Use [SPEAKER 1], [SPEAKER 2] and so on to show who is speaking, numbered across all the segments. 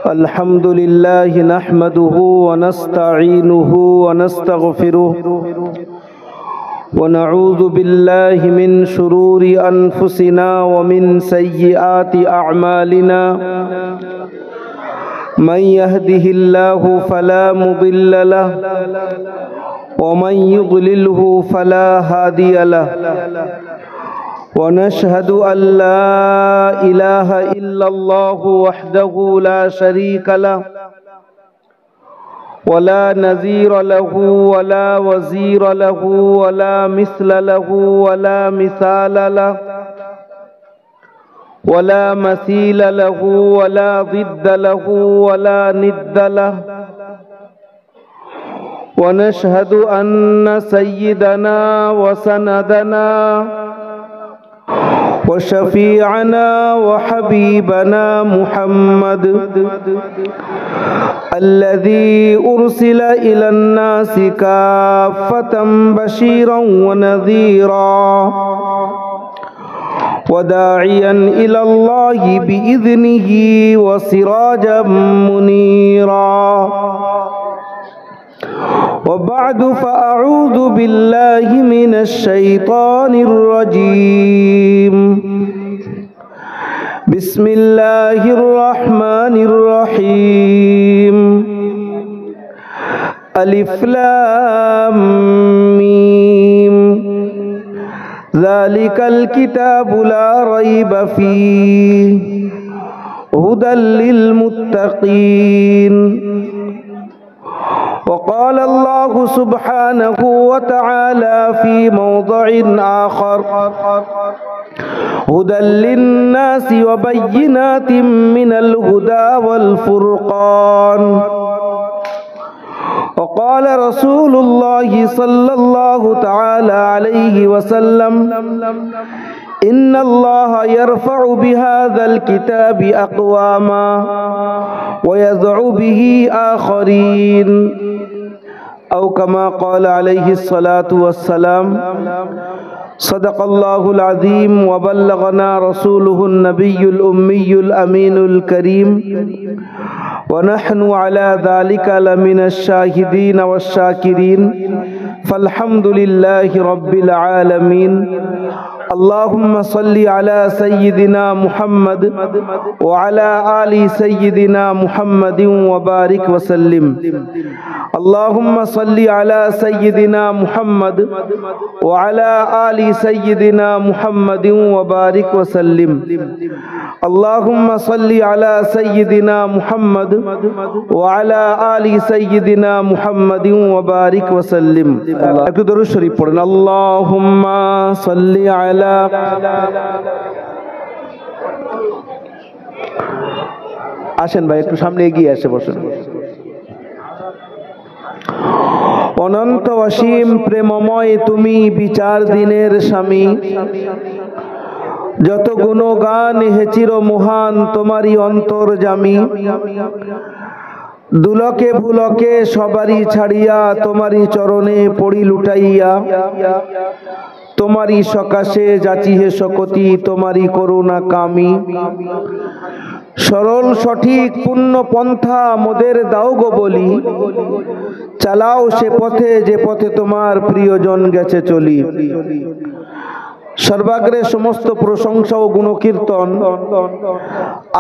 [SPEAKER 1] الحمد لله نحمده ونستعينه ونستغفره ونعوذ بالله من شرور أنفسنا ومن سيئات أعمالنا من يهده الله فلا مضل له ومن يضلله فلا هادي له ونشهد أن لا إله إلا الله وحده لا شريك له ولا نظير له ولا وزير له ولا مثل له ولا مثال له ولا مثيل له ولا ضد له ولا ند له ونشهد أن سيدنا وسندنا وشفيعنا وحبيبنا محمد الذي أرسل إلى الناس كافة بشيرا ونذيرا وداعيا إلى الله بإذنه وسراجا منيرا وبعد فأعوذ بالله من الشيطان الرجيم بسم الله الرحمن الرحيم ألف لام ميم ذلك الكتاب لا ريب فيه هدى للمتقين وقال الله سبحانه وتعالى في موضع آخر هدى للناس وبينات من الهدى والفرقان وقال رسول الله صلى الله تعالى عليه وسلم إن الله يرفع بهذا الكتاب أقواما ويضع به آخرين أو كما قال عليه الصلاة والسلام صدق الله العظيم وبلغنا رسوله النبي الأمي الأمين الكريم ونحن على ذلك لمن الشاهدين والشاكرين فالحمد لله رب العالمين اللهم صل على سيدنا محمد وعلى آل سيدنا محمد وبارك وسلم اللهم صل على سيدنا محمد وعلى آل سيدنا محمد وبارك وسلم اللهم صل على سيدنا محمد وعلى آل سيدنا محمد وبارك وسلم একটু দরুদ শরীফ পড়েন আল্লাহুম্মা সাল্লি আলা আসেন ভাই একটু সামনে এগিয়ে এসে বসেন অনন্ত অসীম প্রেমময় তুমি বিচার দিনের স্বামী যত গুণগান হে চির মহান তোমারই অন্তর্যামী দুলকে ভুলকে সবারই ছাড়িয়া তোমারই চরণে পড়ি লুটাইয়া তোমারই সকাশে যাচি হে শকতি তোমারই করুণা কামি সরল সঠিক পুণ্য পন্থা মোদের দাও গো বলি চালাও সে পথে যে পথে তোমার প্রিয়জন গেছে চলি সর্বাগ্রে সমস্ত প্রশংসা ও গুণকীর্তন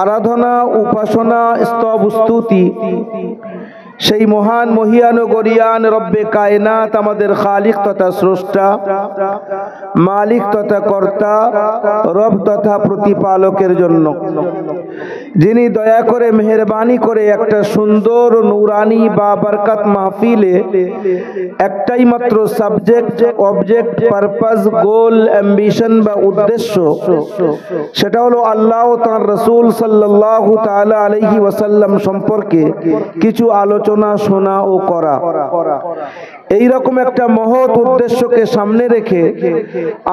[SPEAKER 1] আরাধনা উপাসনা স্তব স্তুতি সেই মহান মহিয়ান ও গরিয়ান রব্বে কায়নাত আমাদের খালিক তথা স্রষ্টা মালিক তথা কর্তা রব তথা প্রতিপালকের জন্য যিনি দয়া করে মেহেরবানি করে একটা সুন্দর নূরানি বা বরকত মাহফিলে একটাই মাত্র সাবজেক্ট অবজেক্ট পারপাস গোল অ্যাম্বিশন বা উদ্দেশ্য সেটা হলো আল্লাহ ও তার রাসূল সাল্লাল্লাহু তাআলা আলাইহি ওয়াসাল্লাম সম্পর্কে কিছু আলোচনা আলোচনা শোনা ও করা। এই রকম একটা মহৎ উদ্দেশ্যকে সামনে রেখে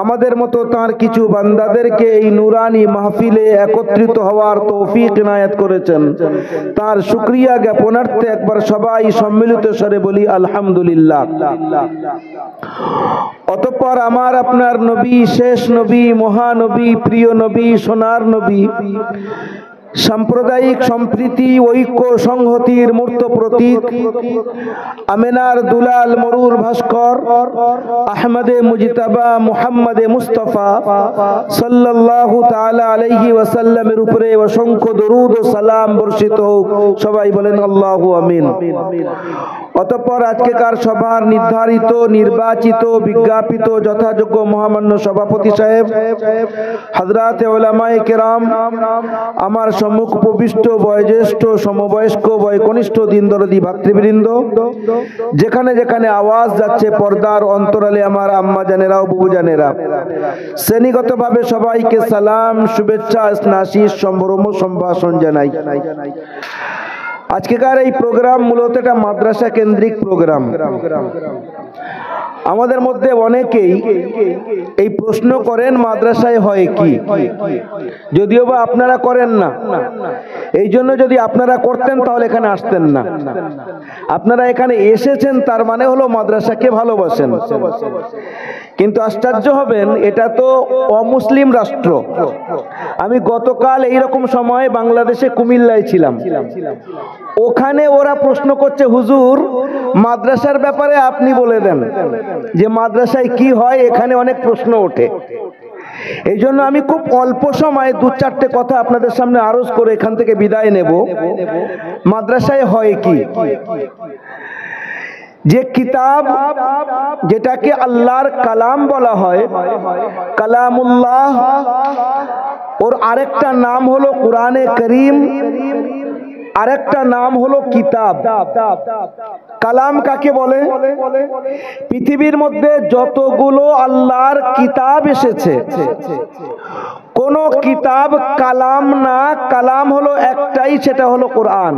[SPEAKER 1] আমাদের মতো তার কিছু বান্দাদেরকে এই নুরানি মাহফিলে একত্রিত হওয়ার তৌফিক ইনায়াত করেছেন। তার শুকরিয়া জ্ঞাপনার্থে একবার সবাই সম্মিলিত স্বরে বলি আলহামদুলিল্লাহ। অতঃপর আমার আপনার নবী, শেষ নবী, মহানবী, প্রিয় নবী, সোনার নবী, সাম্প্রদায়িক সম্প্রীতি, ঐক্য, সংহতির মূর্ত প্রতীক, আমেনার দুলাল, মরুর ভাস্কর, আহমদে মুজতাবা, মুহাম্মদে মুস্তাফা সাল্লাল্লাহু তাআলা আলাইহি ওয়াসাল্লামের উপরে অসংখ্য দরুদ ও সালাম বর্ষিত হোক। সবাই বলেন আল্লাহু আমিন। অতঃপর আজকেকার সভার নির্ধারিত, নির্বাচিত, বিজ্ঞাপিত যথাযোগ্য মহামান্য সভাপতি সাহেব, হযরত উলামায়ে কেরাম, আমার সম্মুখ উপবিষ্ট বয়োজ্যেষ্ঠ, সমবয়স্ক, বয়কনিষ্ঠ, দিনদরদি ভাতৃবৃন্দ, যেখানে যেখানে আওয়াজ যাচ্ছে পর্দার অন্তরালে আমার আম্মা জানেরা ও বুবু জানেরা, শ্রেণীগতভাবে সবাইকে সালাম, শুভেচ্ছা, স্নাশিস, সম্ভ্রম, সম্ভাষণ জানাই। আজকেকার এই প্রোগ্রাম মূলত একটা মাদ্রাসা কেন্দ্রিক প্রোগ্রাম। আমাদের মধ্যে অনেকেই এই প্রশ্ন করেন মাদ্রাসায় হয় কি, যদিও বা আপনারা করেন না। এই জন্য যদি আপনারা করতেন তাহলে এখানে আসতেন না। আপনারা এখানে এসেছেন তার মানে হলো মাদ্রাসাকে ভালোবাসেন। কিন্তু আশ্চর্য হবেন, এটা তো অমুসলিম রাষ্ট্র। আমি গতকাল এইরকম সময় বাংলাদেশে কুমিল্লায় ছিলাম। ওখানে ওরা প্রশ্ন করছে, হুজুর মাদ্রাসার ব্যাপারে আপনি বলে দেন যে মাদ্রাসায় কি হয়, এখানে অনেক প্রশ্ন ওঠে। এই জন্য আমি খুব অল্প সময় দু চারটে কথা আপনাদের সামনে আরজ করে এখান থেকে বিদায় নেব। মাদ্রাসায় হয় কি? যে কিতাব যেটাকে আল্লাহর কালাম বলা হয়, কালামুল্লাহ, ওর আরেকটা নাম হলো কুরআনে করিম, আরেকটা নাম হলো কিতাব। কালাম কাকে বলে? পৃথিবীর মধ্যে যতগুলো আল্লাহর কিতাব এসেছে, কোন কিতাব কালাম না। কালাম হলো একটাই, সেটা হলো কোরআন।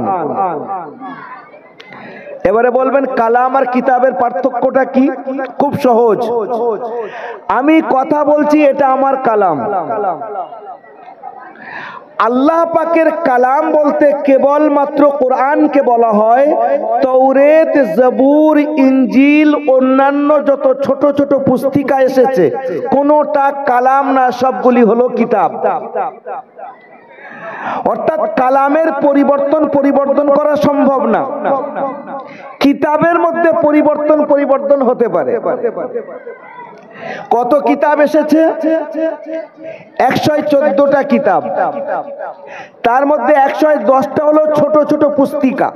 [SPEAKER 1] এবারে বলবেন কালাম আর কিতাবের পার্থক্যটা কি? খুব সহজ। আমি কথা বলছি, এটা আমার কালাম। আল্লাহ পাকের কালাম বলতে কেবলমাত্র কোরআনকে বলা হয়। তৌরেত, জবুর, ইনজিল, অন্যান্য যত ছোট ছোট পুস্তিকা এসেছে কোনটা কালাম না, সবগুলি হলো কিতাব। অর্থাৎ কালামের পরিবর্তন করা সম্ভব না। কিতাবের মধ্যে পরিবর্তন হতে পারে। কত কিতাব এসেছে? 114টা কিতাব। তার মধ্যে 110টা হলো ছোট ছোট পুস্তিকা,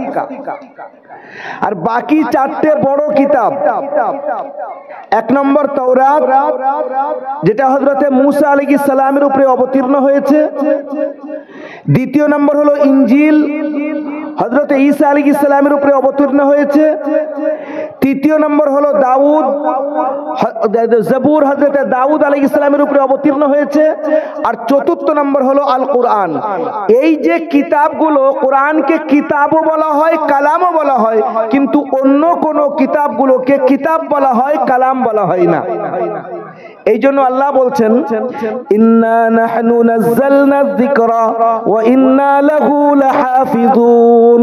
[SPEAKER 1] আর বাকি 4টে বড় কিতাব। 1 নম্বর তাওরাত, যেটা হযরতে মূসা আলাইহিস সালামের উপরে অবতীর্ণ হয়েছে। 2 নম্বর হলো ইনজিল, হযরতে ঈসা আলাইহিস সালামের উপরে অবতীর্ণ হয়েছে। 3 নম্বর হলো দাউদ, জবুর, হযরতে দাউদ আলাইহিস সালামের উপরে অবতীর্ণ হয়েছে। আর 4 নম্বর হলো আল কোরআন। এই যে কিতাবগুলো, কোরআনকে কিতাবও বলা হয়, কালামও বলা হয়, কিন্তু অন্য কোন কিতাবগুলোকে কিতাব বলা হয়, কালাম বলা হয় না। এই জন্য আল্লাহ বলছেন, ইন্না নাহনু নাযালনা যিকরা ওয়া ইন্না লাহু লাহাফিজুন।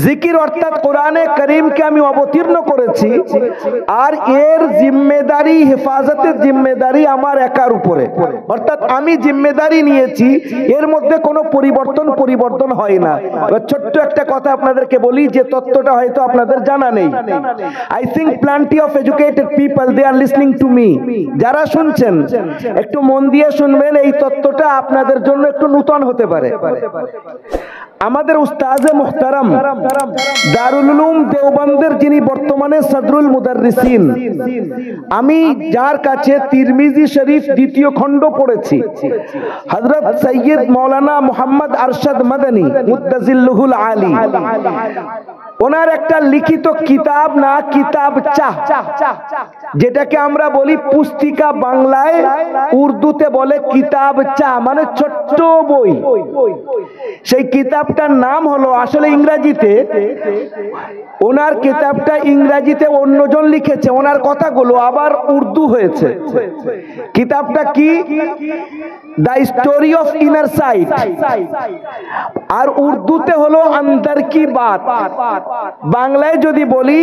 [SPEAKER 1] জিকির অর্থাৎ কোরআনে কারীমকে আমি অবতীর্ণ করেছি, আর এর জিম্মেদারি, হেফাজতের জিম্মেদারি আমার একার উপরে। অর্থাৎ আমি জিম্মেদারি নিয়েছি, এর মধ্যে কোনো পরিবর্তন হয় না। ছোট্ট একটা কথা আপনাদেরকে বলি, যে তত্ত্বটা হয়তো আপনাদের জানা নেই। I think plenty of educated people, they are listening to me. যারা শুনছেন একটু মন দিয়ে শুনবেন, এই তত্ত্বটা আপনাদের জন্য একটু নূতন হতে পারে। আমাদের উস্তাজে মুহতারাম দারুল উলুম দেওবন্দের, যিনি বর্তমানে সদরুল মুদাররিসিন, আমি যার কাছে তিরমিজি শরীফ 2য় খণ্ড পড়েছি, হযরত সৈয়দ মাওলানা মুহাম্মদ আরশাদ মাদানী মুদ্দাজিল্লুহুল আলী, ওনার একটা লিখিত কিতাব না কিতাব চা, যেটাকে আমরা বলি পুস্তিকা, বাংলায় উর্দুতে বলে কিতাব চা, মানে ছোট্ট বই। সেই কিতাবটার নাম হলো, আসলে ইংরেজিতে ওনার কিতাবটা ইংরেজিতে অন্যজন লিখেছে, ওনার কথাগুলো আবার উর্দু হয়েছে। কিতাবটা কি? The story of inner sight, আর উর্দুতে হলো অন্দর কি বাত, বাংলায় যদি বলি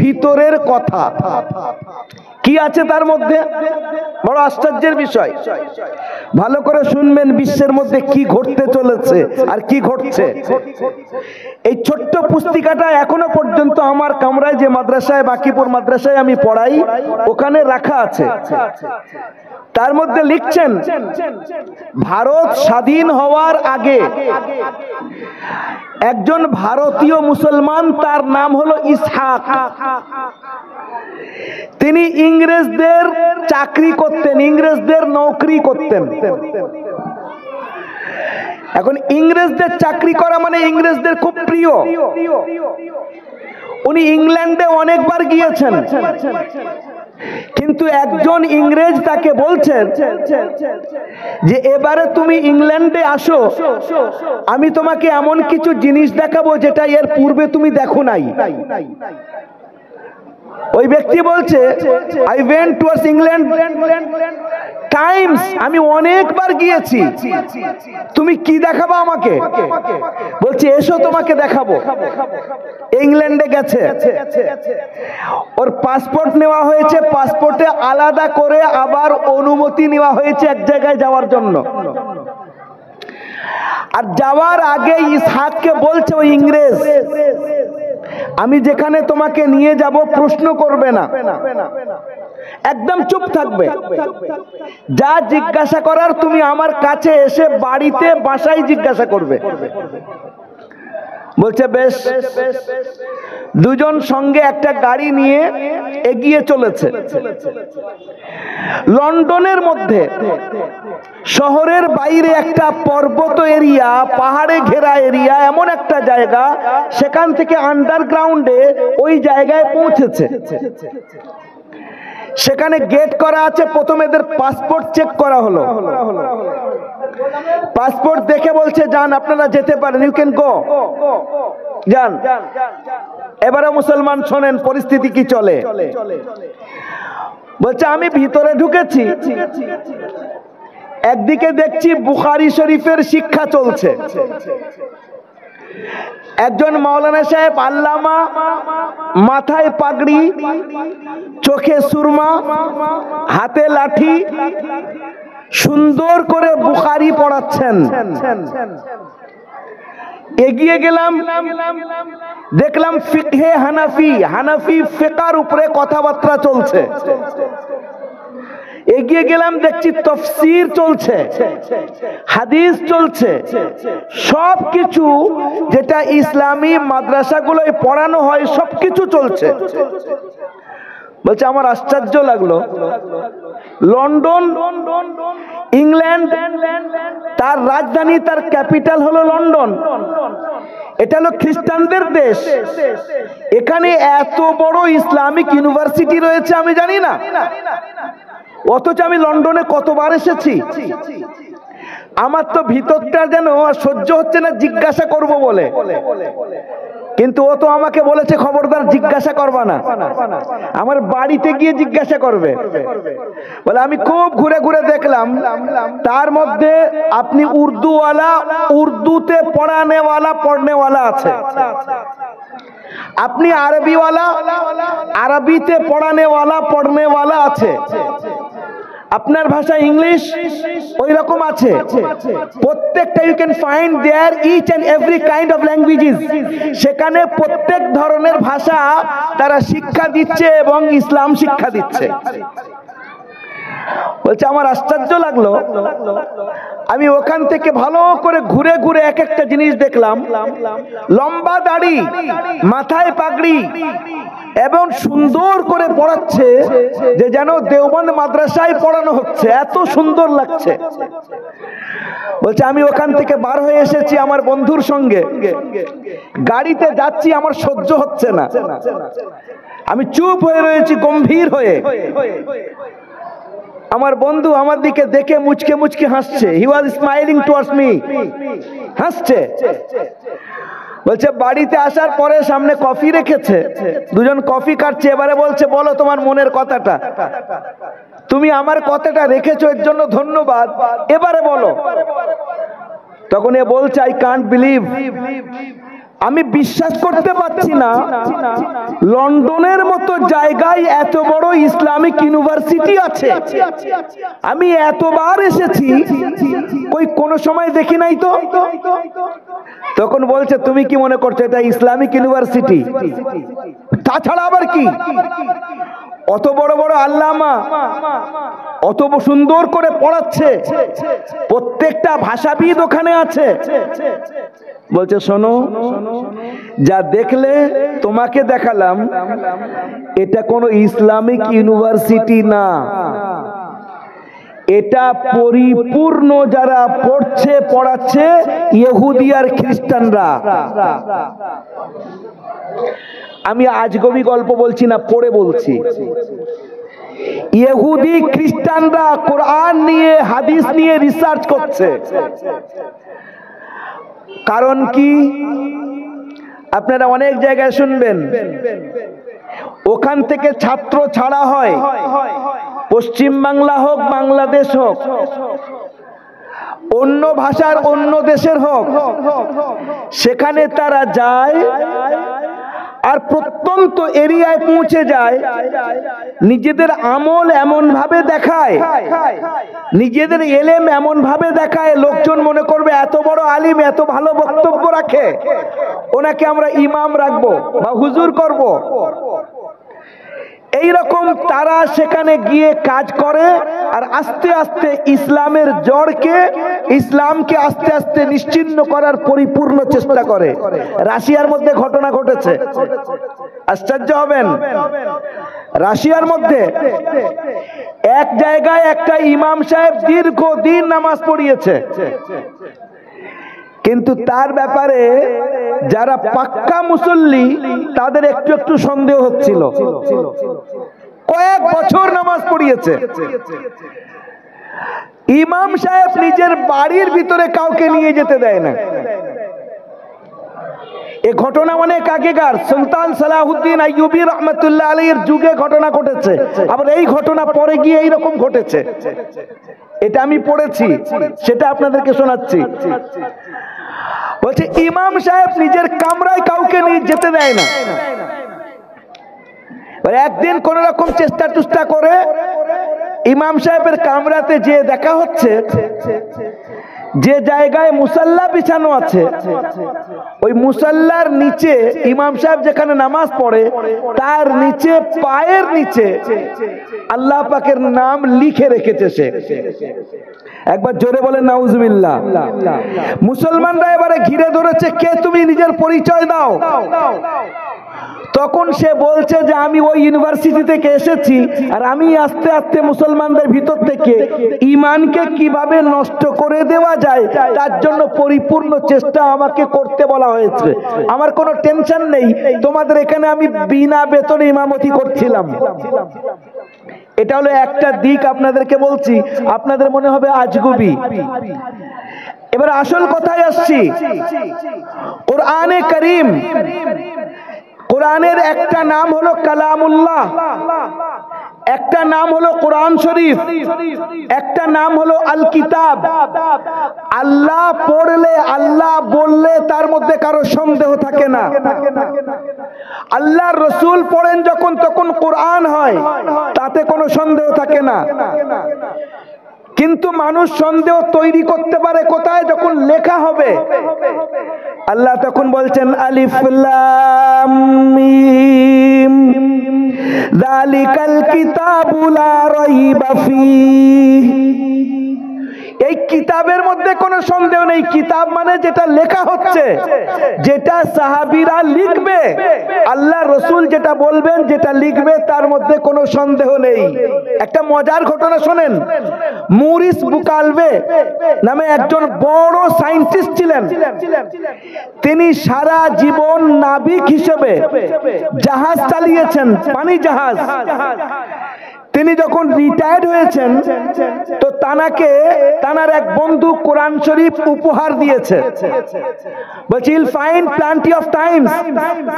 [SPEAKER 1] ভিতরের কথা। কি আছে তার মধ্যে? বড় আশ্চর্যের বিষয়। ভালো করে শুনবেন, বিশ্বের মধ্যে কি ঘটতে চলেছে আর কি ঘটছে। এই ছোট্ট পুস্তিকাটা এখনো পর্যন্ত আমার কামরায়, যে মাদ্রাসায়, বাকিপুর মাদ্রাসায় আমি পড়াই, ওখানে রাখা আছে। তার মধ্যে লিখছেন, ভারত স্বাধীন হওয়ার আগে একজন ভারতীয় মুসলমান, তার নাম হলো ইসহাক। তিনি ইংরেজদের চাকরি করতেন, ইংরেজদের নৌকরি করতেন। এখন ইংরেজদের চাকরি করা মানে ইংরেজদের খুব প্রিয়। উনি ইংল্যান্ডে অনেকবার গিয়েছেন, কিন্তু একজন ইংরেজ তাকে বলছেন যে এবারে তুমি ইংল্যান্ডে আসো, আমি তোমাকে এমন কিছু জিনিস দেখাবো যেটা এর পূর্বে তুমি দেখো নাই। ওই ব্যক্তি বলছে, I went towards England Times, আমি অনেকবার গিয়েছি, তুমি কি দেখাবো আমাকে? বলছে এসো তোমাকে দেখাবো। ইংল্যান্ডে গেছে, ওর পাসপোর্ট নেওয়া হয়েছে, পাসপোর্টে আলাদা করে আবার অনুমতি নেওয়া হয়েছে এক জায়গায় যাওয়ার জন্য। আর যাওয়ার আগে ইসহাককে বলছে ওই ইংরেজ, আমি যেখানে তোমাকে নিয়ে যাব প্রশ্ন করবে না, একদম চুপ থাকবে, যা জিজ্ঞাসা করার তুমি আমার কাছে এসে বাড়িতে বাসায় জিজ্ঞাসা করবে। বলছে বেশ। দুজন সঙ্গে একটা গাড়ি নিয়ে এগিয়ে চলেছে। লন্ডনের মধ্যে শহরের বাইরে একটা পর্বত এরিয়া, পাহাড়ে ঘেরা এরিয়া, এমন একটা জায়গা, সেখান থেকে আন্ডারগ্রাউন্ডে ওই জায়গায় পৌঁছেছে। সেখানে গেট করা আছে। প্রথমে এদের পাসপোর্ট চেক করা হলো। পাসপোর্ট দেখে বলছে যান, আপনারা যেতে পারেন, ইউ ক্যান গো, যান। এবারে মুসলমান শোনেন পরিস্থিতি কি চলে। বলছে আমি ভিতরে ঢুকেছি, একদিকে দেখছি বুখারী শরীফের শিক্ষা চলছে। একজন মাওলানা সাহেব আল্লামা, মাথায় পাগড়ি, চোখে সুরমা, হাতে লাঠি, সুন্দর করে বুখারী পড়াচ্ছেন। এগিয়ে গেলাম, দেখলাম ফিকহে হানাফি, হানাফি ফিকার উপরে কথাবার্তা চলছে। এগিয়ে গেলাম, দেখছি তাফসীর চলছে, হাদিস চলছে, সবকিছু যেটা ইসলামী মাদ্রাসাগুলোয় পড়ানো হয় সবকিছু চলছে। বলছে আমার আশ্চর্য লাগলো, লন্ডন, ইংল্যান্ড, তার রাজধানী, তার ক্যাপিটাল হলো লন্ডন, এটা হলো খ্রিস্টানদের দেশ। এখানে এত বড় ইসলামিক ইউনিভার্সিটি রয়েছে আমি জানি না, অথচ আমি লন্ডনে কতবার এসেছি। আমার তো ভিতরটা যেন সহ্য হচ্ছে না জিজ্ঞাসা করব বলে, কিন্তু ও তো আমাকে বলেছে খবরদার জিজ্ঞাসা করবা না, আমার বাড়িতে গিয়ে জিজ্ঞাসা করবে বলে। আমি খুব ঘুরে ঘুরে দেখলাম, তার মধ্যে আপনি উর্দুওয়ালা, উর্দুতে পড়নেওয়ালা আছে, আপনি আরবিওয়ালা, আরবিতে পড়নেওয়ালা আছে, আপনার ভাষা ইংলিশ ওই রকম আছে। প্রত্যেকটা you can find there each and every kind of languages. সেখানে প্রত্যেক ধরনের ভাষা তারা শিক্ষা দিচ্ছে এবং ইসলাম শিক্ষা দিচ্ছে। বলছে আমার আশ্চর্য লাগলো, আমি ওখান থেকে ভালো করে ঘুরে ঘুরে এক একটা জিনিস দেখলাম। লম্বা দাড়ি, মাথায় পাগড়ি, এবং সুন্দর করে পড়াচ্ছে যে যেন দেওবন্দ মাদ্রাসায় পড়ানো হচ্ছে, এত সুন্দর লাগছে। বলছে আমি ওখান থেকে বার হয়ে এসেছি আমার বন্ধুর সঙ্গে, গাড়িতে যাচ্ছি, আমার সহ্য হচ্ছে না, আমি চুপ হয়ে রয়েছি গম্ভীর হয়ে। আমার বন্ধু আমার দিকে দেখে মুচকে মুচকে হাসছে, হি ওয়াজ স্মাইলিং টুয়ার্ডস মি, হাসছে। বলছে বাড়িতে আসার পরে সামনে কফি রেখেছে, দুজন কফি কাটছে, এবারে বলছে বলো তোমার মনের কথাটা, তুমি আমার কথাটা রেখেছো এর জন্য ধন্যবাদ, এবারে বলো। তখন এ বলছে আই কান্ট বিলিভ, আমি বিশ্বাস করতে পারছি না লন্ডনের মতো জায়গায় এত বড় ইসলামিক ইউনিভার্সিটি আছে, আমি এতবার এসেছি কই কোনো সময় দেখি নাই তো। তখন বলছে তুমি কি মনে করছো এটা ইসলামিক ইউনিভার্সিটি? তাছাড়া আবার কি, অত বড় বড় আল্লামা অত সুন্দর করে পড়াচ্ছে, প্রত্যেকটা ভাষাবিদ ওখানে আছে। বলছে শোনো, যা দেখলে তোমাকে দেখালাম এটা কোনো ইসলামিক ইউনিভার্সিটি না, এটা পরিপূর্ণ যারা পড়ছে পড়াচ্ছে ইহুদি আর খ্রিস্টানরা। আমি আজগবি গল্প বলছি না, পড়ে বলছি। ইহুদি খ্রিস্টানরা কোরআন নিয়ে হাদিস নিয়ে রিসার্চ করছে। কারণ কি আপনারা অনেক জায়গায় শুনবেন ওখান থেকে ছাত্র ছাড়া হয়, পশ্চিম বাংলা হোক বাংলাদেশ হোক অন্য ভাষার অন্য দেশের হোক, সেখানে তারা যায় আর প্রত্যন্ত এরিয়ায় পৌঁছে যায়, নিজেদের আমল এমন ভাবে দেখায়, নিজেদের এলেম এমন ভাবে দেখায়, লোকজন মনে করবে এত বড় আলিম, এত ভালো বক্তব্য রাখে, ওনাকে আমরা ইমাম রাখবো বা হুজুর করব। এইরকম তারা সেখানে গিয়ে কাজ করে আর আস্তে আস্তে ইসলামের জড়কে, ইসলামকে আস্তে আস্তে নিশ্চিহ্ন করার পরিপূর্ণ চেষ্টা করে। রাশিয়ার মধ্যে ঘটনা ঘটেছে, আশ্চর্য হবেন। রাশিয়ার মধ্যে এক জায়গায় একটা ইমাম সাহেব দীর্ঘদিন নামাজ পড়িয়েছে, কিন্তু তার ব্যাপারে যারা পাক্কা মুসল্লি তাদের একটু একটু সন্দেহ হচ্ছিল। কয়েক বছর নামাজ পড়িয়েছে, ইমাম সাহেব নিজের বাড়ির ভিতরে কাউকে নিয়ে যেতে দেয় না। এই ঘটনা অনেক আগেকার, সুলতান সালাহুদ্দিন আইয়ুবী রহমতুল্লাহ আলাইহির যুগে ঘটনা ঘটেছে। আবার এই ঘটনা পরে গিয়ে এইরকম ঘটেছে, এটা আমি পড়েছি, সেটা আপনাদেরকে শোনাচ্ছি। বলছে ইমাম সাহেব নিজের কামরায় কাউকে নিয়ে যেতে দেয় না। একদিন কোন রকম চেষ্টা করে ইমাম সাহেবের কামরাতে যে দেখা হচ্ছে, যে জায়গায় মুসাল্লা বিছানো আছে ওই মুসাল্লার নিচে ইমাম সাহেব যেখানে নামাজ পড়ে তার নিচে পায়ের নিচে আল্লাহ পাকের নাম লিখে রেখেছে সে। একবার জোরে বলেন নাউজুবিল্লাহ। মুসলমানরা এবারে ঘিরে ধরেছে, কে তুমি, নিজের পরিচয় দাও। তখন সে বলছে যে আমি ওই ইউনিভার্সিটি থেকে এসেছি আর আমি আস্তে আস্তে মুসলমানদের ভিতর থেকে ঈমানকে কিভাবে নষ্ট করে দেওয়া যায় তার জন্য পরিপূর্ণ চেষ্টা আমাকে করতে বলা হয়েছে। আমার কোনো টেনশন নেই, তোমাদের এখানে আমি বিনা বেতনে ইমামতি করছিলাম। এটা হলো একটা দিক আপনাদেরকে বলছি, আপনাদের মনে হবে আজগুবি। এবার আসল কথায় আসছি। কোরআনে কারীম, কোরআনের একটা নাম হলো কালামুল্লাহ, একটা নাম হলো কোরআন শরীফ, একটা নাম হলো আল কিতাব। আল্লাহ পড়লে, আল্লাহ বললে তার মধ্যে কারো সন্দেহ থাকে না। আল্লাহর রাসূল পড়েন যখন তখন কোরআন হয়, তাতে কোনো সন্দেহ থাকে না। কিন্তু মানুষ সন্দেহ তৈরি করতে পারে কোথায়? যখন লেখা হবে। আল্লাহ তখন বলছেন আলিফ লাম মিম যালিকাল কিতাবু লা রাইবা ফীহি এই কিতাবের মধ্যে কোনো সন্দেহ নেই। কিতাব মানে যেটা লেখা হচ্ছে, যেটা সাহাবীরা লিখবে, আল্লাহ রসুল যেটা বলবেন, যেটা লিখবে, তার মধ্যে কোনো সন্দেহ নেই। একটা মজার ঘটনা শোনেন। মুরিস বুকালবে নামে একজন বড় সায়েন্টিস্ট ছিলেন। তিনি সারা জীবন নাবিক হিসেবে জাহাজ চালিয়েছেন, পানি জাহাজ। তিনি যখন রিটায়ার্ড হয়েছেন তো তানার এক বন্ধু কোরআন শরীফ উপহার দিয়েছে। বলছি ইল ফাইন্ড প্লান্টি অফ টাইমস,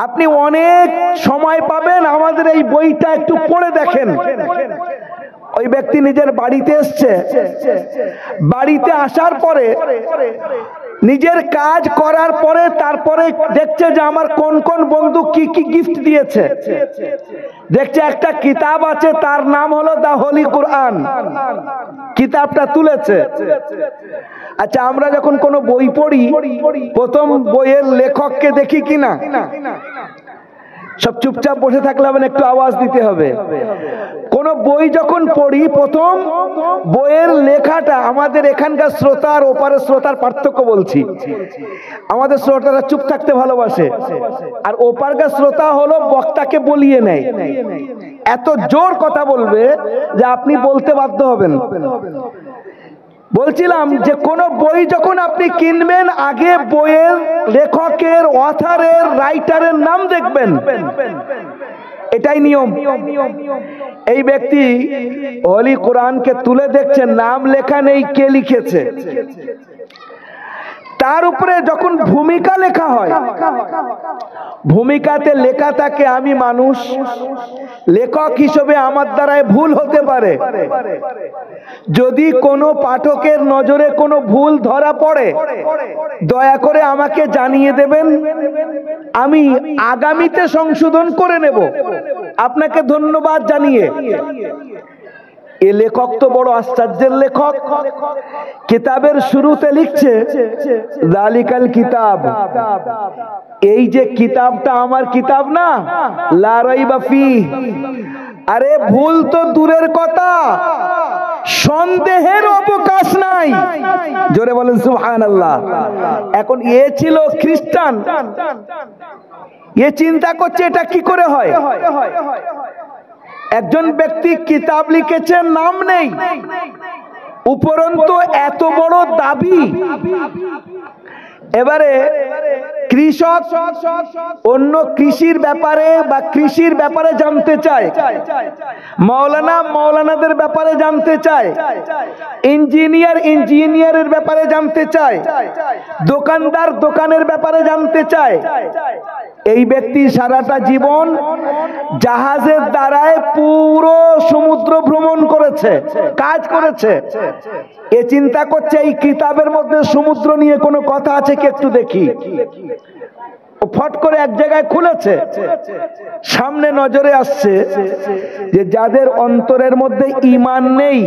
[SPEAKER 1] আপনি অনেক সময় পাবেন, আমাদের এই বইটা একটু পড়ে দেখেন। ওই ব্যক্তি নিজের বাড়িতে এসছে। বাড়িতে আসার পরে নিজের কাজ করার পরে তারপরে দেখছে যে আমার কোন কোন বন্ধু কি কি গিফট দিয়েছে। দেখছে একটা কিতাব আছে, তার নাম হলো দা হোলি কোরআন। কিতাবটা তুলেছে। আচ্ছা, আমরা যখন কোনো বই পড়ি, প্রথম বইয়ের লেখককে দেখি কিনা? সব চুপচাপ বসে থাকলে হবে না, একটু আওয়াজ দিতে হবে। কোন বই যখন পড়ি, প্রথম বইয়ের লেখাটা, আমাদের এখানকার শ্রোতা আর ওপারের শ্রোতার পার্থক্য বলছি। আমাদের শ্রোতারা চুপ থাকতে ভালোবাসে, আর ওপারকার শ্রোতা হলো বক্তাকে বলিয়ে নেয়, এত জোর কথা বলবে যে আপনি বলতে বাধ্য হবেন। বলছিলাম যে কোন বই যখন আপনি কিনবেন, আগে বইয়ের লেখকের, অথারের, রাইটারের নাম দেখবেন, এটাই নিয়ম। এই ব্যক্তি হোলি কোরআনকে তুলে দেখছেন, নাম লেখা নেই কে লিখেছে। তার উপরে যখন ভূমিকা লেখা হয়, ভূমিকাতে লেখা থাকে আমি মানুষ, লেখক হিসেবে আমার দ্বারায় ভুল হতে পারে। যদি কোনো পাঠকের নজরে কোনো ভুল ধরা পড়ে, দয়া করে আমাকে জানিয়ে দেবেন, আমি আগামীতে সংশোধন করে নেব, আপনাকে ধন্যবাদ জানিয়ে। এ লেখক তো বড় আশ্চর্যের লেখক। কিতাবের শুরুতে লিখছে যালিকাল কিতাব, এই যে কিতাবটা আমার কিতাব না, লা রাইবা ফিহ। আরে ভুল তো দূরের কথা, সন্দেহের অবকাশ নাই। জোরে বলেন সুবহানাল্লাহ। এখন এ ছিল খ্রিস্টান, এ চিন্তা করছে এটা কি করে হয়। একজন ব্যক্তি কিতাব লিখেছেন, নাম নেই, উপরন্তু এত বড় দাবি। এবারে কৃষক অন্য কৃষির ব্যাপারে বা কৃষির ব্যাপারে জানতে চায়, মৌলানাদের ব্যাপারে জানতে চায়, ইঞ্জিনিয়ারের ব্যাপারে জানতে চায়, দোকানদার দোকানের ব্যাপারে জানতে চায়। এই ব্যক্তি সারাটা জীবন জাহাজের দ্বারায় পুরো সমুদ্র ভ্রমণ করেছে, কাজ করেছে। এ চিন্তা করছে এই কিতাবের মধ্যে সমুদ্র নিয়ে কোনো কথা আছে কি একটু দেখি। ফট করে এক জায়গায় খুলেছে, সামনে নজরে আসছে যে যাদের অন্তরের মধ্যে ঈমান নেই,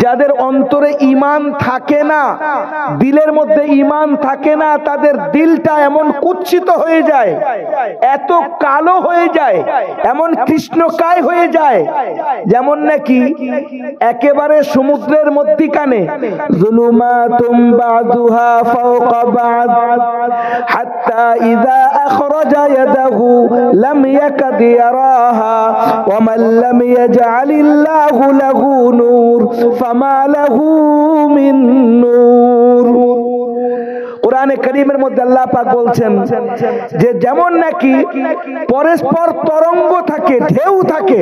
[SPEAKER 1] যাদের অন্তরে ঈমান থাকে না, দিলের মধ্যে ঈমান থাকে না, তাদের দিলটা এমন কুৎসিত হয়ে যায়, এত কালো হয়ে যায়, এমন কৃষ্ণকায় হয়ে যায়, যেমন নাকি একেবারে সমুদ্রের মধ্যিখানে যুলুমাতুম বাযুহা ফাওকা বায হাত্তা إذا أخرج يده لم يكد يراها ومن لم يجعل الله له نور فما له من نور। কোরআনে কারীমের মধ্যে আল্লাহ পাক বলছেন যে যেমন নাকি পরস্পর তরঙ্গ থাকে, ঢেউ থাকে,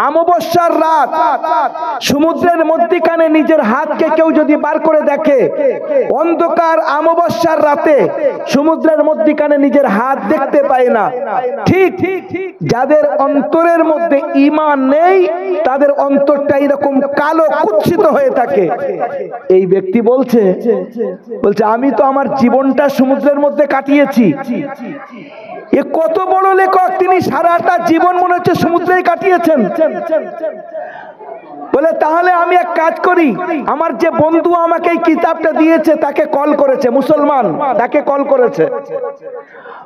[SPEAKER 1] অমাবস্যার রাত সমুদ্রের মধ্যিখানে নিজের হাতকে কেউ যদি বার করে দেখে, অন্ধকার অমাবস্যার রাতে সমুদ্রের মধ্যিখানে নিজের হাত দেখতে পায় না, ঠিক যাদের অন্তরের মধ্যে ঈমান নেই তাদের অন্তরটা এরকম কালো কুৎসিত হয়ে থাকে। এই ব্যক্তি বলছে আমি তো আমার জীবনটা সমুদ্রের মধ্যে কাটিয়েছি। এ কত বড় লেখক, তিনি সারাটা জীবন মনে হচ্ছে সমুদ্রেই কাটিয়েছেন। বলে তাহলে আমি এক কাজ করি, আমার যে বন্ধু আমাকে এই কিতাবটা দিয়েছে তাকে কল করেছে, মুসলমান, তাকে কল করেছে।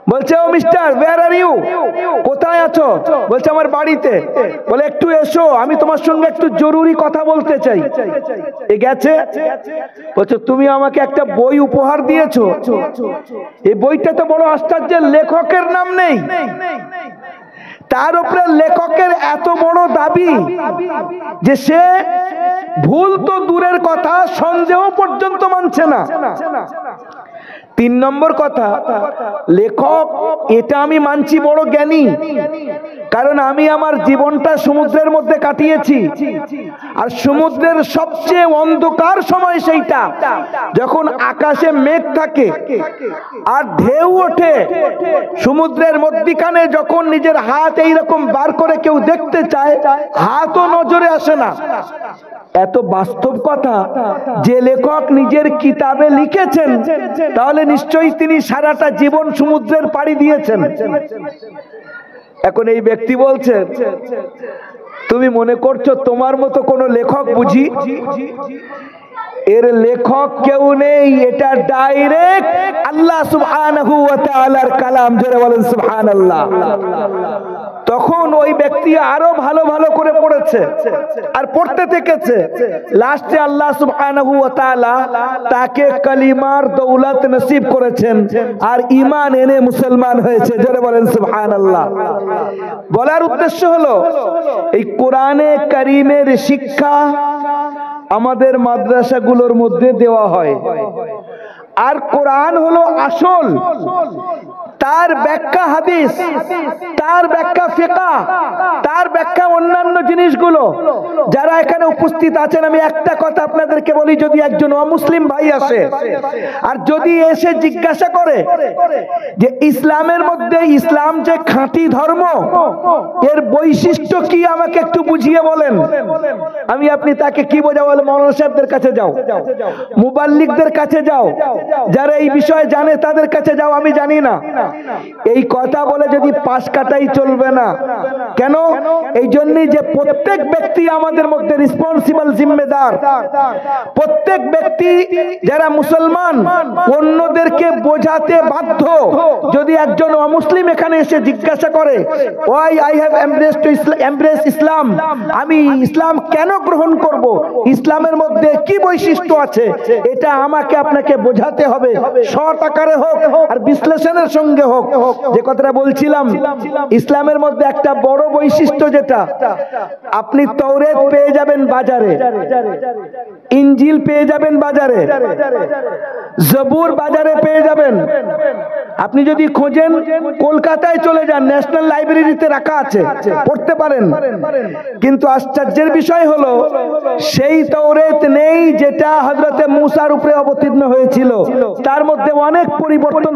[SPEAKER 1] বলছে, ও মিস্টার, ওয়্যার আর ইউ, কোথায় আছো? বলছে, আমার বাড়িতে। বলে, একটু এসো, আমি তোমার সঙ্গে একটু জরুরি কথা বলতে চাই। এ গেছে। বলছে, তুমি আমাকে একটা বই উপহার দিয়েছো, এই বইটা তো বড় আশ্চর্যের, লেখকের নাম নেই, তার উপরে লেখকের এত বড় দাবি যে সে ভুল তো দূরের কথা, সন্দেহ পর্যন্ত মানছে না। 3 নম্বর কথা, লেখক এটা আমি মানছি বড় জ্ঞানী, কারণ আমি আমার জীবনটা সমুদ্রের মধ্যে কাটিয়েছি, আর সমুদ্রের সবচেয়ে অন্ধকার সময় সেইটা যখন আকাশে মেঘ থাকে আর ঢেউ ওঠে, সমুদ্রের মধ্যিখানে যখন নিজের হাত এইরকম বার করে কেউ দেখতে চায়, হাতও নজরে আসে না। এত বাস্তব কথা যে লেখক নিজের কিতাবে লিখেছেন, তাহলে নিশ্চয়ই তিনি সারাটা জীবন সমুদ্রের পাড়ি দিয়েছেন। এখন এই ব্যক্তি বলছে, তুমি মনে করছো তোমার মতো কোন লেখক বুঝি? এর লেখক কেউ নেই, এটা ডাইরেক্ট আল্লাহ সুবহানাহু ওয়া তাআলার কালাম। জোরে বলেন সুবহানাল্লাহ। তখন ওই ব্যক্তি আরো ভালো ভালো করে পড়েছে আর পড়তে থেকেছে। লাস্টে আল্লাহ সুবহানাহু ওয়া তাআলা তাকে কালিমার দৌলত নসিব করেছেন আর ঈমান এনে মুসলমান হয়েছে। জোরে বলেন সুবহানাল্লাহ। বলার উদ্দেশ্য হলো, এই কোরআনে কারীমের শিক্ষা আমাদের মাদ্রাসাগুলোর মধ্যে দেওয়া হয়, আর কোরআন হলো আসল, তার ব্যাখ্যা হাদিস, তার ব্যাখ্যা ফিকহ, তার ব্যাখ্যা অন্যান্য জিনিসগুলো। যারা এখানে উপস্থিত আছেন, আমি একটা কথা আপনাদেরকে বলি, যদি একজন অমুসলিম ভাই আসে আর যদি এসে জিজ্ঞাসা করে যে ইসলামের মধ্যে, ইসলাম যে খাঁটি ধর্ম, এর বৈশিষ্ট্য কি আমাকে একটু বুঝিয়ে বলেন, আপনি তাকে কি বোঝাবো? বলে, মাওলানা সাহেবদের কাছে যাও, মুবাল্লিগদের কাছে যাও, যারা এই বিষয়ে জানে তাদের কাছে যাও, আমি জানি না। এই কথা বলে যদি পাশ কাটাই চলবে না। কেন? এই জন্যই যে প্রত্যেক ব্যক্তি আমাদের মধ্যে রেসপন্সিবল, জিম্মেদার। প্রত্যেক ব্যক্তি যারা মুসলমান, অন্যদেরকে বোঝাতে বাধ্য। যদি একজন অমুসলিম এখানে এসে জিজ্ঞাসা করে, ওয়াই আই হ্যাভ এমব্রেস ইসলাম, আমি ইসলাম কেন গ্রহণ করব, ইসলামের মধ্যে কি বৈশিষ্ট্য আছে, এটা আমাকে আপনাকে বোঝাতে হবে, শর্ট আকারে হোক আর বিশ্লেষণের সঙ্গে হোক। যে কথাটা বলছিলাম, ইসলামের মধ্যে একটা বড় বৈশিষ্ট্য, যেটা আপনি তাওরাত পেয়ে যাবেন বাজারে, ইনজিল পেয়ে যাবেন বাজারে, জবুর বাজারে পেয়ে যাবেন। আপনি যদি খোঁজেন, কলকাতায় চলে যান, ন্যাশনাল লাইব্রেরিতে রাখা আছে, পড়তে পারেন। কিন্তু আশ্চর্যের বিষয় হলো, সেই তাওরাত নেই যেটা হযরতে মুসার উপরে অবতীর্ণ হয়েছিল, তার মধ্যে অনেক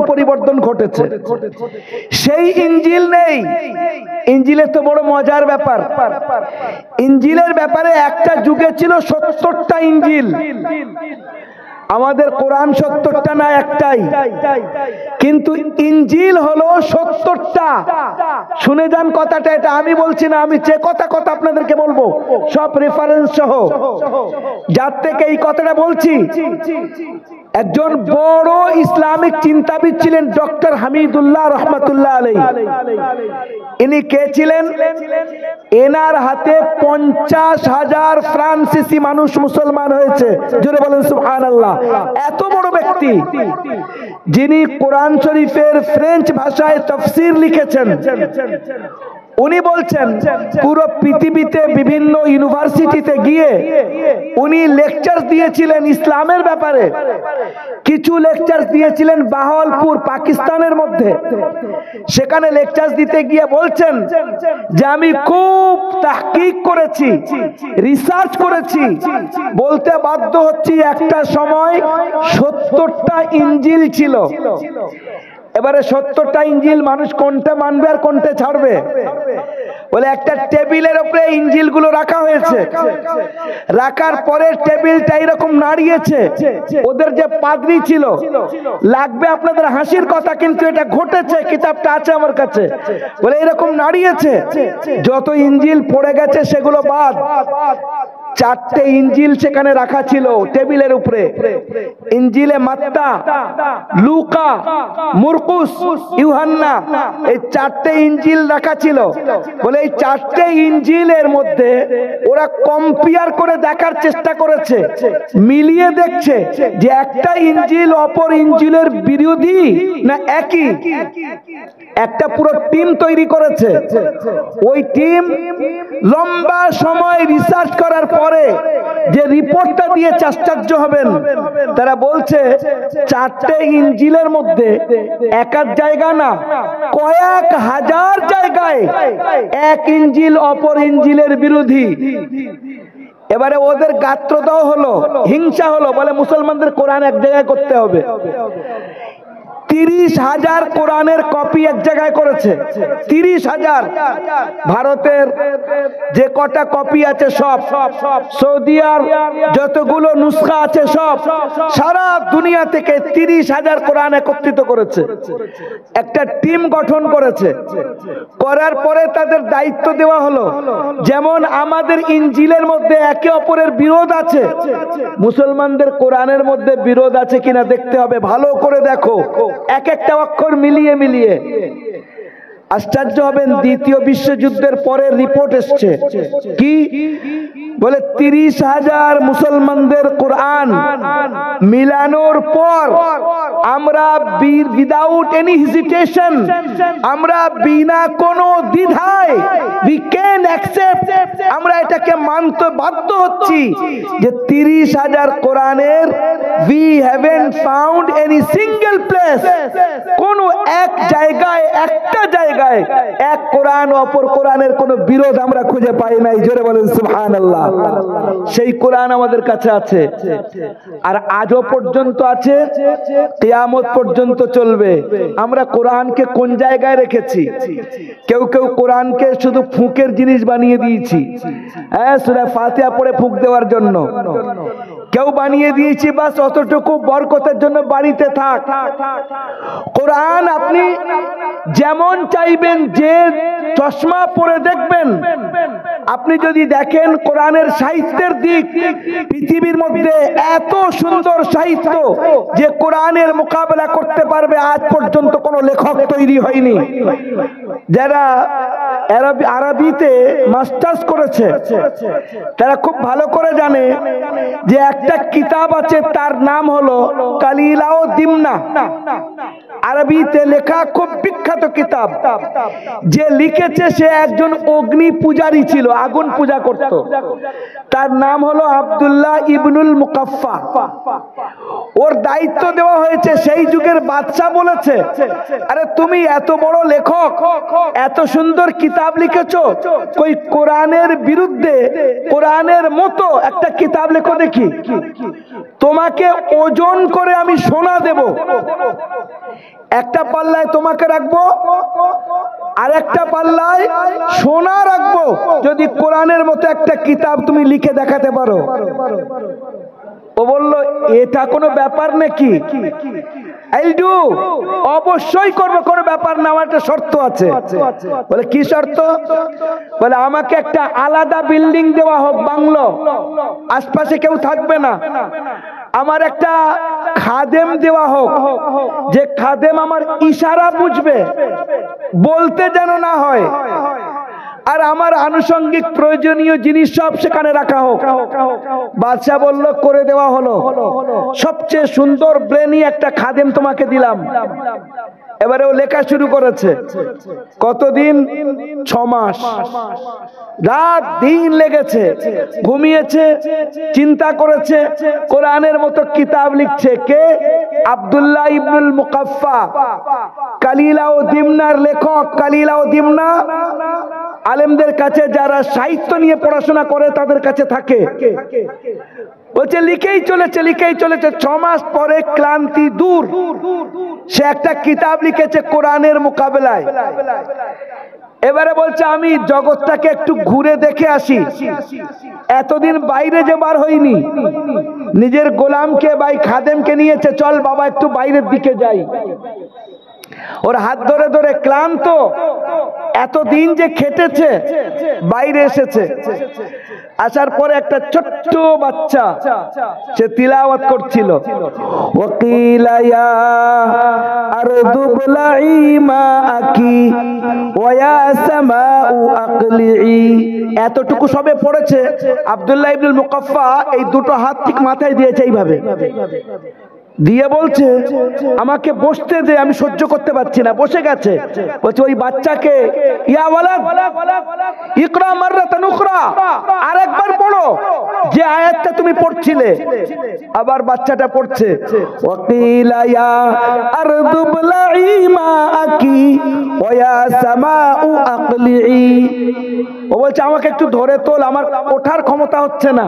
[SPEAKER 1] পরিবর্তন ঘটেছে। সেই ইনজিল নেই। ইনজিলের তো বড় মজার ব্যাপার, ইনজিলের ব্যাপারে একটা যুগে ছিল 70টা ইনজিল। আমাদের কোরআন 70টা না, একটাই, কিন্তু ইনজিল হলো 70টা। শুনে যান কথাটা, এটা আমি বলছি না, আমি যে কথা আপনাদেরকে বলবো সব রেফারেন্স সহ। যার থেকে এই কথাটা বলছি, একজন বড় ইসলামিক চিন্তাবিদ ছিলেন ডক্টর হামিদুল্লাহ রহমাতুল্লাহ আলাইহি। ইনি কে ছিলেন? এনার হাতে 50,000 ফ্রান্সিসি মানুষ মুসলমান হয়েছে। জোরে বলেন সুবহানাল্লাহ। এত বড় ব্যক্তি, যিনি কোরআন শরীফের ফ্রেঞ্চ ভাষায় তাফসীর লিখেছেন। উনি বলছেন, পুরো পৃথিবীতে বিভিন্ন ইউনিভার্সিটিতে গিয়ে উনি লেকচার দিয়েছিলেন ইসলামের ব্যাপারে। কিছু লেকচার দিয়েছিলেন বাহাওয়ালপুর, পাকিস্তানের মধ্যে। সেখানে লেকচার দিতে গিয়ে বলছেন যে আমি খুব তাহকিক করেছি, রিসার্চ করেছি, বলতে বাধ্য হচ্ছি একটা সময় 70টা ইনজিল ছিল। এবারে 70টা ইনজিল মানুষ কোনটা মানবে আর কোনটা ছাড়বে? বলে, একটা টেবিলের উপরে ইনজিল গুলো রাখা হয়েছে, রাখার পরে টেবিলটা এরকম নাড়িয়েছে। ওদের যে পাদ্রী ছিল, লাগবে আপনাদের হাসির কথা, কিন্তু এটা ঘটেছে, কিতাবটা আছে আমার কাছে। বলে, এরকম নাড়িয়েছে, যত ইনজিল পড়ে গেছে সেগুলো বাদ, চারটে ইঞ্জিল সেখানে রাখা ছিল টেবিলের উপরে। ইঞ্জিলে মাত্তা, লুকা, মার্কুস, ইউহান্না, এই চারটে ইঞ্জিল রাখা ছিল। বলে এই চারটে ইঞ্জিলের মধ্যে ওরা কম্পেয়ার করে দেখার চেষ্টা করেছে, মিলিয়ে দেখছে যে একটা ইঞ্জিল অপর ইঞ্জিলের বিরোধী না একই। একটা পুরো টিম তৈরি করেছে। ওই টিম লম্বা সময় রিসার্চ করার পরে যে রিপোর্টটা দিয়ে আশ্চর্য হবেন, তারা বলছে চারটে ইঞ্জিলের মধ্যে এক জায়গা না, কয়েক হাজার জায়গায় এক ইঞ্জিল অপর ইঞ্জিলের বিরোধী। এবারে ওদের গাত্রদাহ হলো, হিংসা হলো, বলে মুসলমানদের কোরআন এক জায়গায় করতে হবে। 30,000 কোরআনের কপি এক জায়গায় করেছে। 30,000। ভারতের যে কটা কপি আছে সব, সৌদিয়ার যতগুলো নুসখা আছে সব, সারা দুনিয়া থেকে 30,000 কোরআন একত্রিত করেছে। একটা টিম গঠন করেছে। করার পরে তাদের দায়িত্ব দেওয়া হলো, যেমন আমাদের ইঞ্জিলের মধ্যে একে অপরের বিরোধ আছে, মুসলমানদের কোরআনের মধ্যে বিরোধ আছে কিনা দেখতে হবে, ভালো করে দেখো। এক একটা অক্ষর মিলিয়ে মিলিয়ে। আশ্চর্য হবেন, দ্বিতীয় বিশ্বযুদ্ধের পরে রিপোর্ট এসছে কি বলে 30,000 মুসলমানদের কোরআন মিলানোর পর আমরা উইদাউট এনি হেজিটেশন, আমরা বিনা কোনো দ্বিধায় we can accept, আমরা এটাকে মানতে বাধ্য হচ্ছি যে 30,000 কোরআনের we haven't found any single place, কোন এক জায়গায়, একটা জায়গায় এক কোরআন অপর কোরআনের কোনো বিরোধ আমরা খুঁজে পাই নাই। জোরে বলেন সুবহানাল্লাহ। সেই কোরআন আমাদের কাছে আছে, আর আজও পর্যন্ত আছে, কিয়ামত পর্যন্ত চলবে। আমরা কোরআনকে কোন জায়গায় রেখেছি? কেউ কেউ কোরআনকে শুধু ফুঁকের জিনিস বানিয়ে দিয়েছি, হ্যাঁ, সূরা ফাতিহা পড়ে ফুঁক দেওয়ার জন্য। কেউ বানিয়ে দিয়েছি বাস অতটুকু বরকতের জন্য বাড়িতে থাক। কোরআন আপনি যেমন চাইবেন, যে চশমা পরে দেখবেন, আপনি যদি দেখেন কোরআনের সাহিত্যের দিক, পৃথিবীর মধ্যে এত সুন্দর সাহিত্য যে কোরআনের মোকাবেলা করতে পারবে আজ পর্যন্ত কোনো লেখক তৈরি হয়নি। যারা আরবিতে মাস্টার্স করেছে তারা খুব ভালো করে জানে যে একটা কিতাব আছে, তার নাম হলো কালিলাও দিমনা। আরবিতে লেখা খুব বিখ্যাত কিতাব। যে লিখেছে সে একজন অগ্নি পূজারী ছিল, আগুন পূজা করত। তার নাম হলো আব্দুল্লাহ ইবনুল মুকাফফা। ওর দায়িত্ব দেওয়া হয়েছে, সেই যুগের বাদশা বলেছে, আরে তুমি এত বড় লেখক, এত সুন্দর কিতাব লিখেছো, কই কোরআনের বিরুদ্ধে কোরআনের মতো একটা কিতাব লেখো দেখি, তোমাকে ওজন করে আমি সোনা দেব। একটা পাল্লায় তোমাকে রাখবো, আর একটা পাল্লায় সোনা রাখবো, যদি কোরআনের মতো একটা কিতাব তুমি লিখে দেখাতে পারো। ও বলল, এটা কোনো ব্যাপার নাকি? অবশ্যই করবো, কোনো ব্যাপার না, আমার একটা শর্ত আছে। বলে কি শর্ত? বলে আমাকে একটা আলাদা বিল্ডিং দেওয়া হোক, বাংলো, আশপাশে কেউ থাকবে না। আমার একটা খাদেম দেওয়া হোক, যে খাদেম আমার ইশারা বুঝবে, বলতে যেন না হয়, আর আমার আনুষঙ্গিক প্রয়োজনীয় জিনিস সব সেখানে রাখা হোক। বাদশা বলল, করে দেওয়া হলো। সবচেয়ে সুন্দর ব্রেনি একটা খাদেম তোমাকে দিলাম। এবারে ও লেখা শুরু করেছে। কতদিন? 6 মাস। রাত দিন লেগেছে, ঘুমিয়েছে, চিন্তা করেছে, কোরআনের মতো কিতাব লিখছে। কে? আব্দুল্লাহ ইবনুল মুকাফফা, কালিলাও দিমনার লেখক। কালিলাও দিমনা আলেমদের কাছে, যারা সাহিত্য নিয়ে পড়াশোনা করে তাদের কাছে থাকে। বলছে লিখেই চলেছে, লিখেই চলেছে। 6 মাস পরে ক্লান্তি দূর, সে একটা কিতাব লিখেছে কোরআনের মোকাবেলায়। এবারে বলছে আমি জগৎটাকে একটু ঘুরে দেখে আসি। এতদিন বাইরে যে বার হইনি, নিজের গোলামকে, ভাই খাদেমকে নিয়েছে, চল বাবা একটু বাইরের দিকে যাই। ওর হাত ধরে ধরে ক্লান্ত, এতদিন যে খেটেছে, বাইরে এসেছে। আসার পরে একটা ছোট্ট বাচ্চা সে তিলাওয়াত করছিল, ওয়াকিলা ইয়া আরদু বলাই মাআকি ওয়া ইয়া সামাউ আকলিই। এতটুকু সবে পড়েছে। আব্দুল্লাহ ইবনুল মুকাফফা এই দুটো হাত ঠিক মাথায় দিয়েছে এইভাবে, দিয়ে বলছে আমাকে বসতে দে, আমি সহ্য করতে পারছি না। বসে গেছে। বলছে ওই বাচ্চাকে, ইয়া ওয়ালাদ ইকরা মাররাতান উখরা, আরেকবার পড়ো যে আয়াতটা তুমি পড়ছিলে। আবার বাচ্চাটা পড়ছে, ওয়াকিলা ইয়া আরদু বলাই মাআকি ওয়া ইয়া সামাউ আকলিই। ও বলছে আমাকে একটু ধরে তোল, আমার ওঠার ক্ষমতা হচ্ছে না।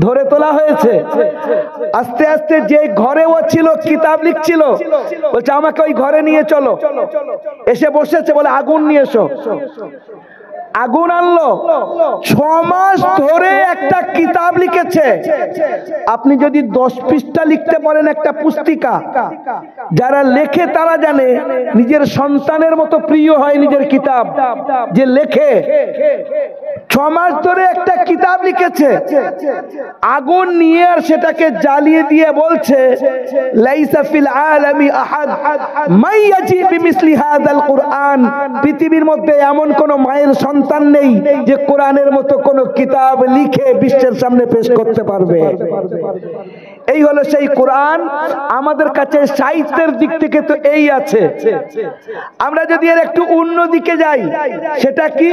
[SPEAKER 1] ধরে তোলা হয়েছে। আস্তে আস্তে যে ঘরে ও ছিল কিতাব লিখছিল, বলছে আমাকে ওই ঘরে নিয়ে চলো। এসে বসেছে, বলে আগুন নিয়ে এসো। আগুন আনলো। 6 মাস ধরে একটা কিতাব লিখেছে। আপনি যদি 10 পৃষ্ঠা লিখতে পারেন একটা পুস্তিকা, যারা লেখে তারা জানে নিজের সন্তানের মতো প্রিয় হয় নিজের কিতাব যে লেখে। 6 মাস ধরে একটা কিতাব লিখেছে। আগুন নিয়ে আর সেটাকে জ্বালিয়ে দিয়ে বলছে, লাইসা ফিল আলামি আহাদ মান ইয়াজি বিমিসলি হাযাল কুরআন। পৃথিবীর মধ্যে এমন কোন মায়ের সন্তান নেই যে কোরআনের মতো কোন কিতাব লিখে বিশ্বের সামনে পেশ করতে পারবে। এই হলো সেই কোরআন। আমাদের কাছে সাহিত্যের দিক থেকে তো এই আছে। আমরা যদি এর একটু অন্য দিকে যাই, সেটা কি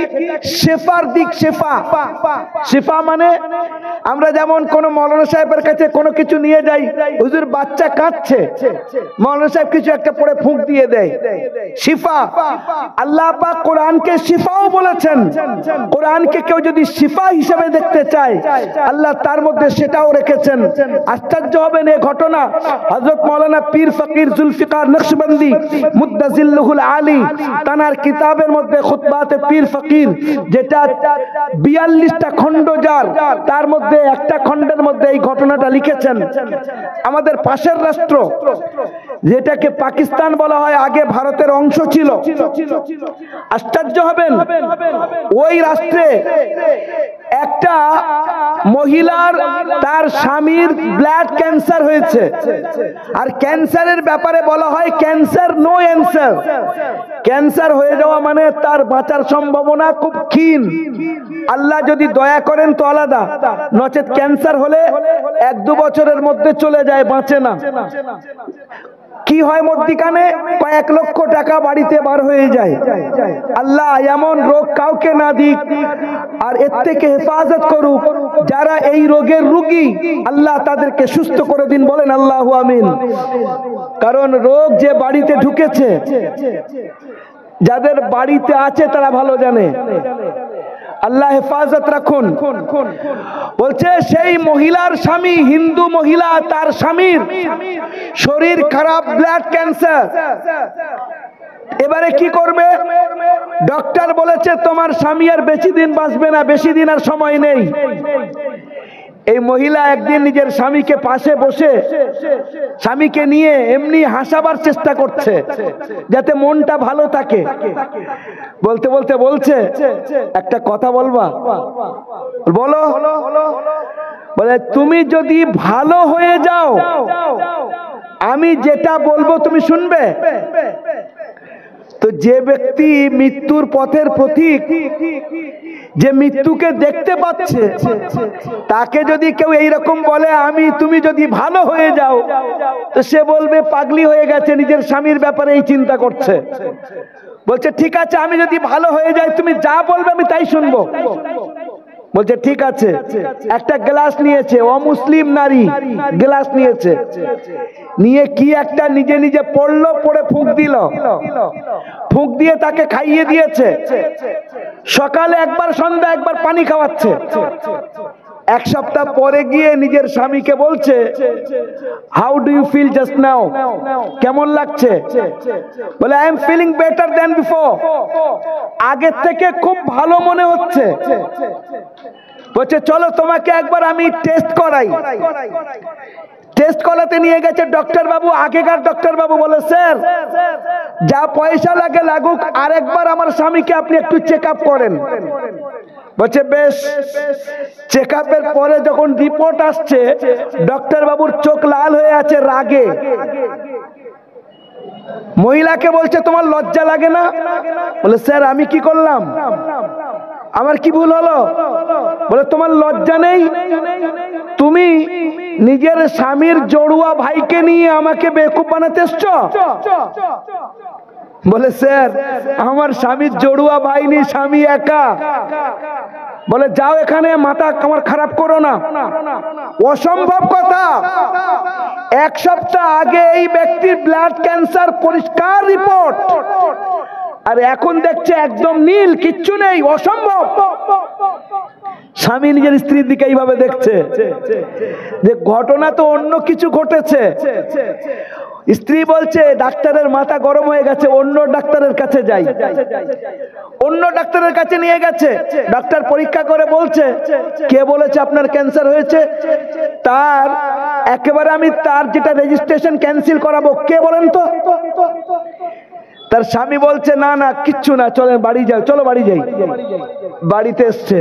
[SPEAKER 1] শেফার দিক। শেফা মানে আমরা যেমন কোন মৌলানা সাহেবের কাছে কোনো কিছু নিয়ে যাই, হুজুর বাচ্চা কাঁদছে, মৌলানা সাহেব কিছু একটা পড়ে ফুঁক দিয়ে দেয়, শিফা। আল্লাহ পাক কোরআনকে শিফাও বলেছেন। কোরআনকে কেউ যদি শিফা হিসেবে দেখতে চায়, আল্লাহ তার মধ্যে সেটাও রেখেছেন। আশ্চর্য হবেন এই ঘটনা, হযরত মাওলানা পীর ফকির জুলফিকার নকশবন্দি মুদ্দাজিল্লুহুল আলী তানার কিতাবের মধ্যে খুতবাতে পীর ফকির, যেটা 42টা খণ্ড যার, তার মধ্যে একটা খণ্ডের মধ্যে এই ঘটনাটা লিখেছেন। আমাদের পাশের রাষ্ট্র যেটাকে পাকিস্তান বলা হয়, আগে ভারতের অংশ ছিল। আশ্চর্য হবেন, ওই রাষ্ট্রে একটা মহিলার তার স্বামীর ব্লাড ক্যান্সার হয়েছে। আর ক্যান্সারের ব্যাপারে বলা হয় ক্যান্সার নো অ্যান্সার। ক্যান্সার হয়ে যাওয়া মানে তার বাঁচার সম্ভাবনা খুব ক্ষীণ। আল্লাহ যদি দয়া করেন তো আলাদা, নচেত ক্যান্সার হলে 1-2 বছরের মধ্যে চলে যায়, বাঁচে না। কি হয় মধ্যিখানে কয়েক লক্ষ টাকা বাড়িতে বার হয়ে যায়। আল্লাহ এমন রোগ কাউকে না দিক, আর এর থেকে হেফাজত করুক। যারা এই রোগের রোগী, আল্লাহ তাদেরকে সুস্থ করে দিন, বলেন আল্লাহু আমিন। কারণ রোগ যে বাড়িতে ঢুকেছে, যাদের বাড়িতে আছে তারা ভালো জানে। আল্লাহ হেফাজত রাখুন। বলছে সেই মহিলার স্বামী, হিন্দু মহিলা, তার স্বামীর শরীর খারাপ, ব্লাড ক্যান্সার। এবারে কি করবে? ডক্টর বলেছে তোমার স্বামী আর বেশি দিন বাঁচবে না, বেশি দিন আর সময় নেই। এই মহিলা একদিন নিজের স্বামীকে পাশে বসে স্বামীকে নিয়ে এমনি হাসাবার চেষ্টা করছে যাতে মনটা ভালো থাকে। বলতে বলতে বলছে, একটা কথা বলবা? বলো। বলে তুমি যদি ভালো হয়ে যাও, আমি যেটা বলবো তুমি শুনবে। তো যে ব্যক্তি মৃত্যুর পথের পথিক, যে মৃত্যুকে দেখতে পাচ্ছে, তাকে যদি কেউ এইরকম বলে তুমি যদি ভালো হয়ে যাও, তো সে বলবে পাগলি হয়ে গেছে, নিজের স্বামীর ব্যাপারে এই চিন্তা করছে। বলছে ঠিক আছে, আমি যদি ভালো হয়ে যাই তুমি যা বলবে আমি তাই শুনবো। বলছে ঠিক আছে। একটা গ্লাস নিয়েছে, অমুসলিম নারী গ্লাস নিয়েছে, নিয়ে কি একটা নিজে নিজে পড়লো, পড়ে ফুঁক দিল, ফুঁক দিয়ে তাকে খাইয়ে দিয়েছে। সকালে একবার, সন্ধ্যা একবার পানি খাওয়াচ্ছে। 1 সপ্তাহ পরে গিয়ে নিজের স্বামীকে বলছে, how do you feel just now? কেমন লাগছে? বলে I am feeling better than before. আগের থেকে খুব ভালো মনে হচ্ছে। বলছে চলো তোমাকে একবার আমি টেস্ট করাই। টেস্ট করাতে নিয়ে গেছে ডক্টর বাবু, আগেকার ডক্টর বাবু বলে, স্যার যা পয়সা লাগে লাগুক, আরেকবার আমার স্বামীকে আপনি একটু চেক আপ করেন। বলছে বেশ। চেক আপের পরে যখন রিপোর্ট আসছে, ডক্টর বাবুর চোখ লাল হয়ে আছে রাগে। মহিলাকে বলছে তোমার লজ্জা লাগে না? বলে স্যার আমি কি করলাম, আমার কি ভুল হলো? বলে তোমার লজ্জা নেই? তুমি নিজের স্বামীর জড়ুয়া ভাইকে নিয়ে আমাকে বেকুব বানাতে এসছো? বলে স্যার আমার স্বামীর জড়ুয়া ভাই নেই, স্বামী একা। বলে যাও এখানে, মাথা আমার খারাপ করো না। অসম্ভব কথা। এক সপ্তাহ আগে এই ব্যক্তির ব্লাড ক্যান্সার, পরিষ্কার রিপোর্ট, আর এখন দেখছে একদম নীল, কিচ্ছু নেই, অসম্ভব। স্বামী নিজের স্ত্রীর দিকে এইভাবে দেখছে যে ঘটনা তো অন্য কিছু ঘটেছে। স্ত্রী বলছে ডাক্তারের মাথা গরম হয়ে গেছে, অন্য ডাক্তারের কাছে যাই। অন্য ডাক্তারের কাছে নিয়ে গেছে, ডাক্তার পরীক্ষা করে বলছে কে বলেছে আপনার ক্যান্সার হয়েছে? তার একেবারে আমি তার যেটা রেজিস্ট্রেশন ক্যান্সেল করাবো, কে বলেন তো? তার স্বামী বলছে না না কিচ্ছু না, চলেন বাড়ি যাও, চলো বাড়ি যাই। বাড়িতে এসছে,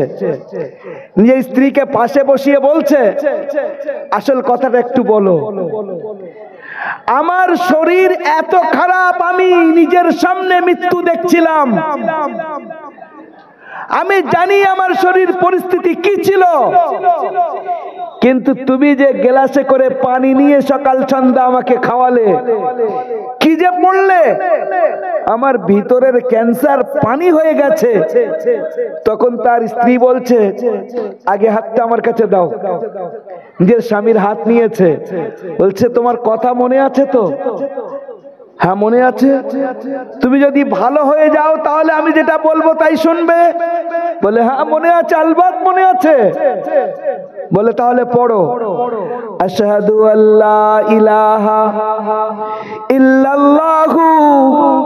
[SPEAKER 1] নিজের স্ত্রীকে পাশে বসিয়ে বলছে আসল কথাটা একটু বলো। আমার শরীর এত খারাপ, আমি নিজের সামনে মৃত্যু দেখছিলাম, আমি জানি আমার শরীর পরিস্থিতি কি ছিল, কিন্তু তুমি যে গ্লাসে করে পানি নিয়ে সকাল সন্ধ্যা আমাকে খাওয়ালে, কি যে বললে আমার ভিতরের ক্যান্সার পানি হয়ে গেছে। তখন তার স্ত্রী বলছে আগে হাতটা আমার কাছে দাও। নিজের স্বামীর হাত নিয়েছে, বলছে তোমার কথা মনে আছে তো? হ্যাঁ মনে আছে। তুমি যদি ভালো হয়ে যাও তাহলে আমি যেটা বলবো তাই শুনবে? বলে হ্যাঁ মনে আছে, আলবাত মনে আছে। বলে তাহলে পড়ো, আশহাদু আল্লা ইলাহা ইল্লাল্লাহু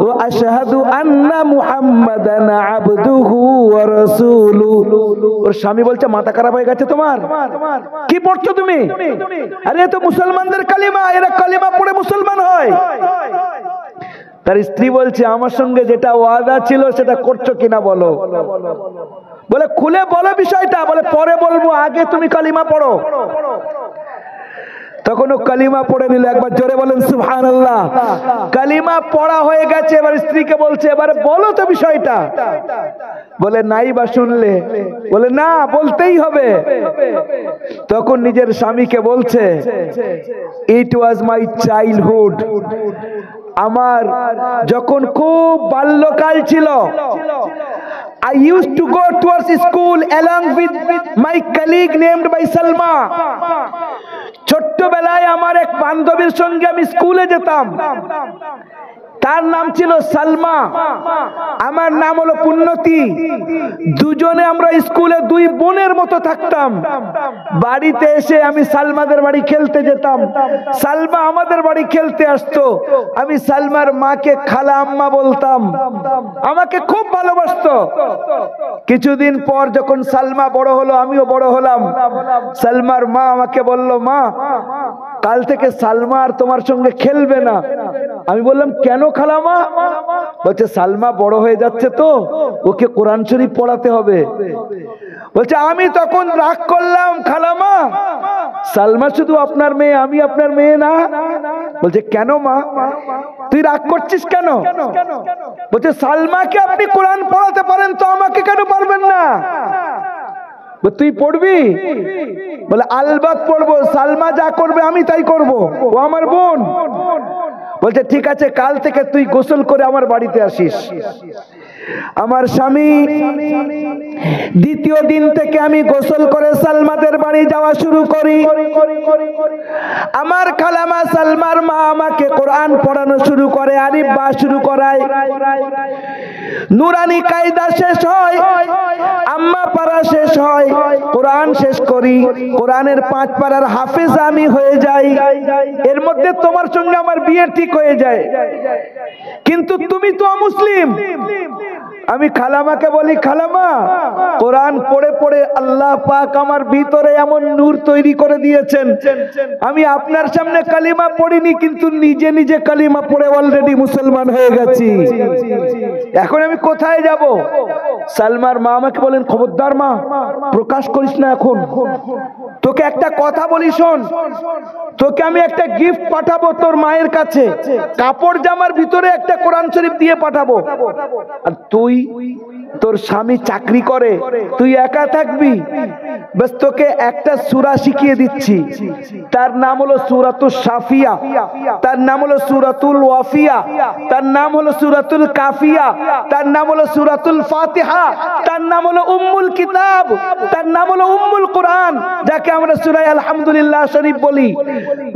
[SPEAKER 1] ওয়া আশহাদু আন্না মুহাম্মাদান আবদুহু ওয়া রাসূলুহু। ওর স্বামী বলছে মাথা খারাপ হয়ে গেছে তোমার, কি পড়ছো তুমি? আরে এ তো মুসলমানদের কালিমা, এরা কালিমা পড়ে মুসলমান হয়। তার স্ত্রী বলছে আমার সঙ্গে যেটা ওয়াদা ছিল সেটা করছো কিনা বলো। বলে খুলে বলো বিষয়টা। বলে পরে বলবো, আগে তুমি কালিমা পড়ো। তখন ও কালিমা পড়ে নিল। একবার জোরে বলেন সুবহানাল্লাহ। কালিমা পড়া হয়ে গেছে, এবার স্ত্রীকে বলছে এবারে বলো তো বিষয়টা। বলে নাই বা শুনলে? বলে না, বলতেই হবে। তখন নিজের স্বামীকে বলছে ইট ওয়াজ মাই চাইল্ডহুড। আমার যখন খুব বাল্যকাল ছিল, I used to go towards school along with my colleague named by Salma. ছোট্টবেলায় আমার এক বান্ধবীর সঙ্গে আমি স্কুলে যেতাম, তার নাম ছিল সালমা, আমার নাম হলো পুণ্যতি। দুজনে আমরা স্কুলে দুই বোনের মতো থাকতাম। বাড়িতে এসে আমি সালমাদের বাড়ি খেলতে যেতাম, সালমা আমাদের বাড়ি খেলতে আসতো। আমি সালমার মাকে খালা আম্মা বলতাম, আমাকে খুব ভালোবাসতো। কিছুদিন পর যখন সালমা বড় হলো, আমিও বড় হলাম, সালমার মা আমাকে বলল মা কাল থেকে সালমা আর তোমার সঙ্গে খেলবে না। আমি বললাম কেন খালামা? বলছে সালমা বড় হয়ে যাচ্ছে তো, ওকে কোরআন শরীফ পড়াতে হবে। বলছে আমি তখন রাগ করলাম, খালামা সালমা শুধু আপনার মেয়ে, আমি আপনার মেয়ে না। বলছে কেন মা, তুই রাগ করছিস কেন? বলছে সালমাকে আপনি কোরআন পড়াতে পারেন তো আমাকে কেন পারবেন না? তুই পড়বি? বলে আলবাত পড়বো, সালমা যা করবে আমি তাই করব, ও আমার বোন। বলছে ঠিক আছে, কাল থেকে তুই গোসল করে আমার বাড়িতে আসিস। আমার স্বামী দ্বিতীয় দিন থেকে আমি গোসল করে সালমাদের বাড়ি যাওয়া শুরু করি। আমার খালামা সালমার মা আমাকে কোরআন পড়ানো শুরু করে, আলিফ বা শুরু করায়। নুরানি কায়দা শেষ হয়, আম্মা পারা শেষ হয়, কোরআন শেষ করি, কোরআনের 5 পারার হাফেজ আমি হয়ে যাই। এর মধ্যে তোমার সঙ্গে আমার বিয়ে ঠিক হয়ে যায়। কিন্তু তুমি তো মুসলিম, আমি খালামাকে বলি, খালামা কোরআন পড়ে পড়ে আল্লাহ পাক আমার ভিতরে এমন নূর তৈরি করে দিয়েছেন, আমি আপনার সামনে কালিমা পড়িনি কিন্তু নিজে নিজে কালিমা পড়ে অলরেডি মুসলমান হয়ে গেছি, এখন আমি কোথায় যাব? সালমার মা আমাকে বলেন, খবরদার মা, প্রকাশ করিস না এখন, তোকে একটা কথা বলি শোন, তোকে আমি একটা গিফট পাঠাবো তোর মায়ের কাছে, কাপড় জামার ভিতরে একটা কোরআন শরীফ দিয়ে পাঠাবো, আর তুই তোর স্বামী চাকরি করে, তুই একা থাকবি, বাস তোকে একটা সূরা শিখিয়ে দিচ্ছি, তার নাম হলো সূরাতুল শাফিয়া, তার নাম হলো সূরাতুল ওয়াফিয়া, তার নাম হলো সূরাতুল কাফিয়া, তার নাম হলো সূরাতুল ফাতিহা, তার নাম হলো উম্মুল কিতাব, তার নাম হলো উম্মুল কোরআন, যাকে আমরা সূরা আলহামদুলিল্লাহ শরীফ বলি।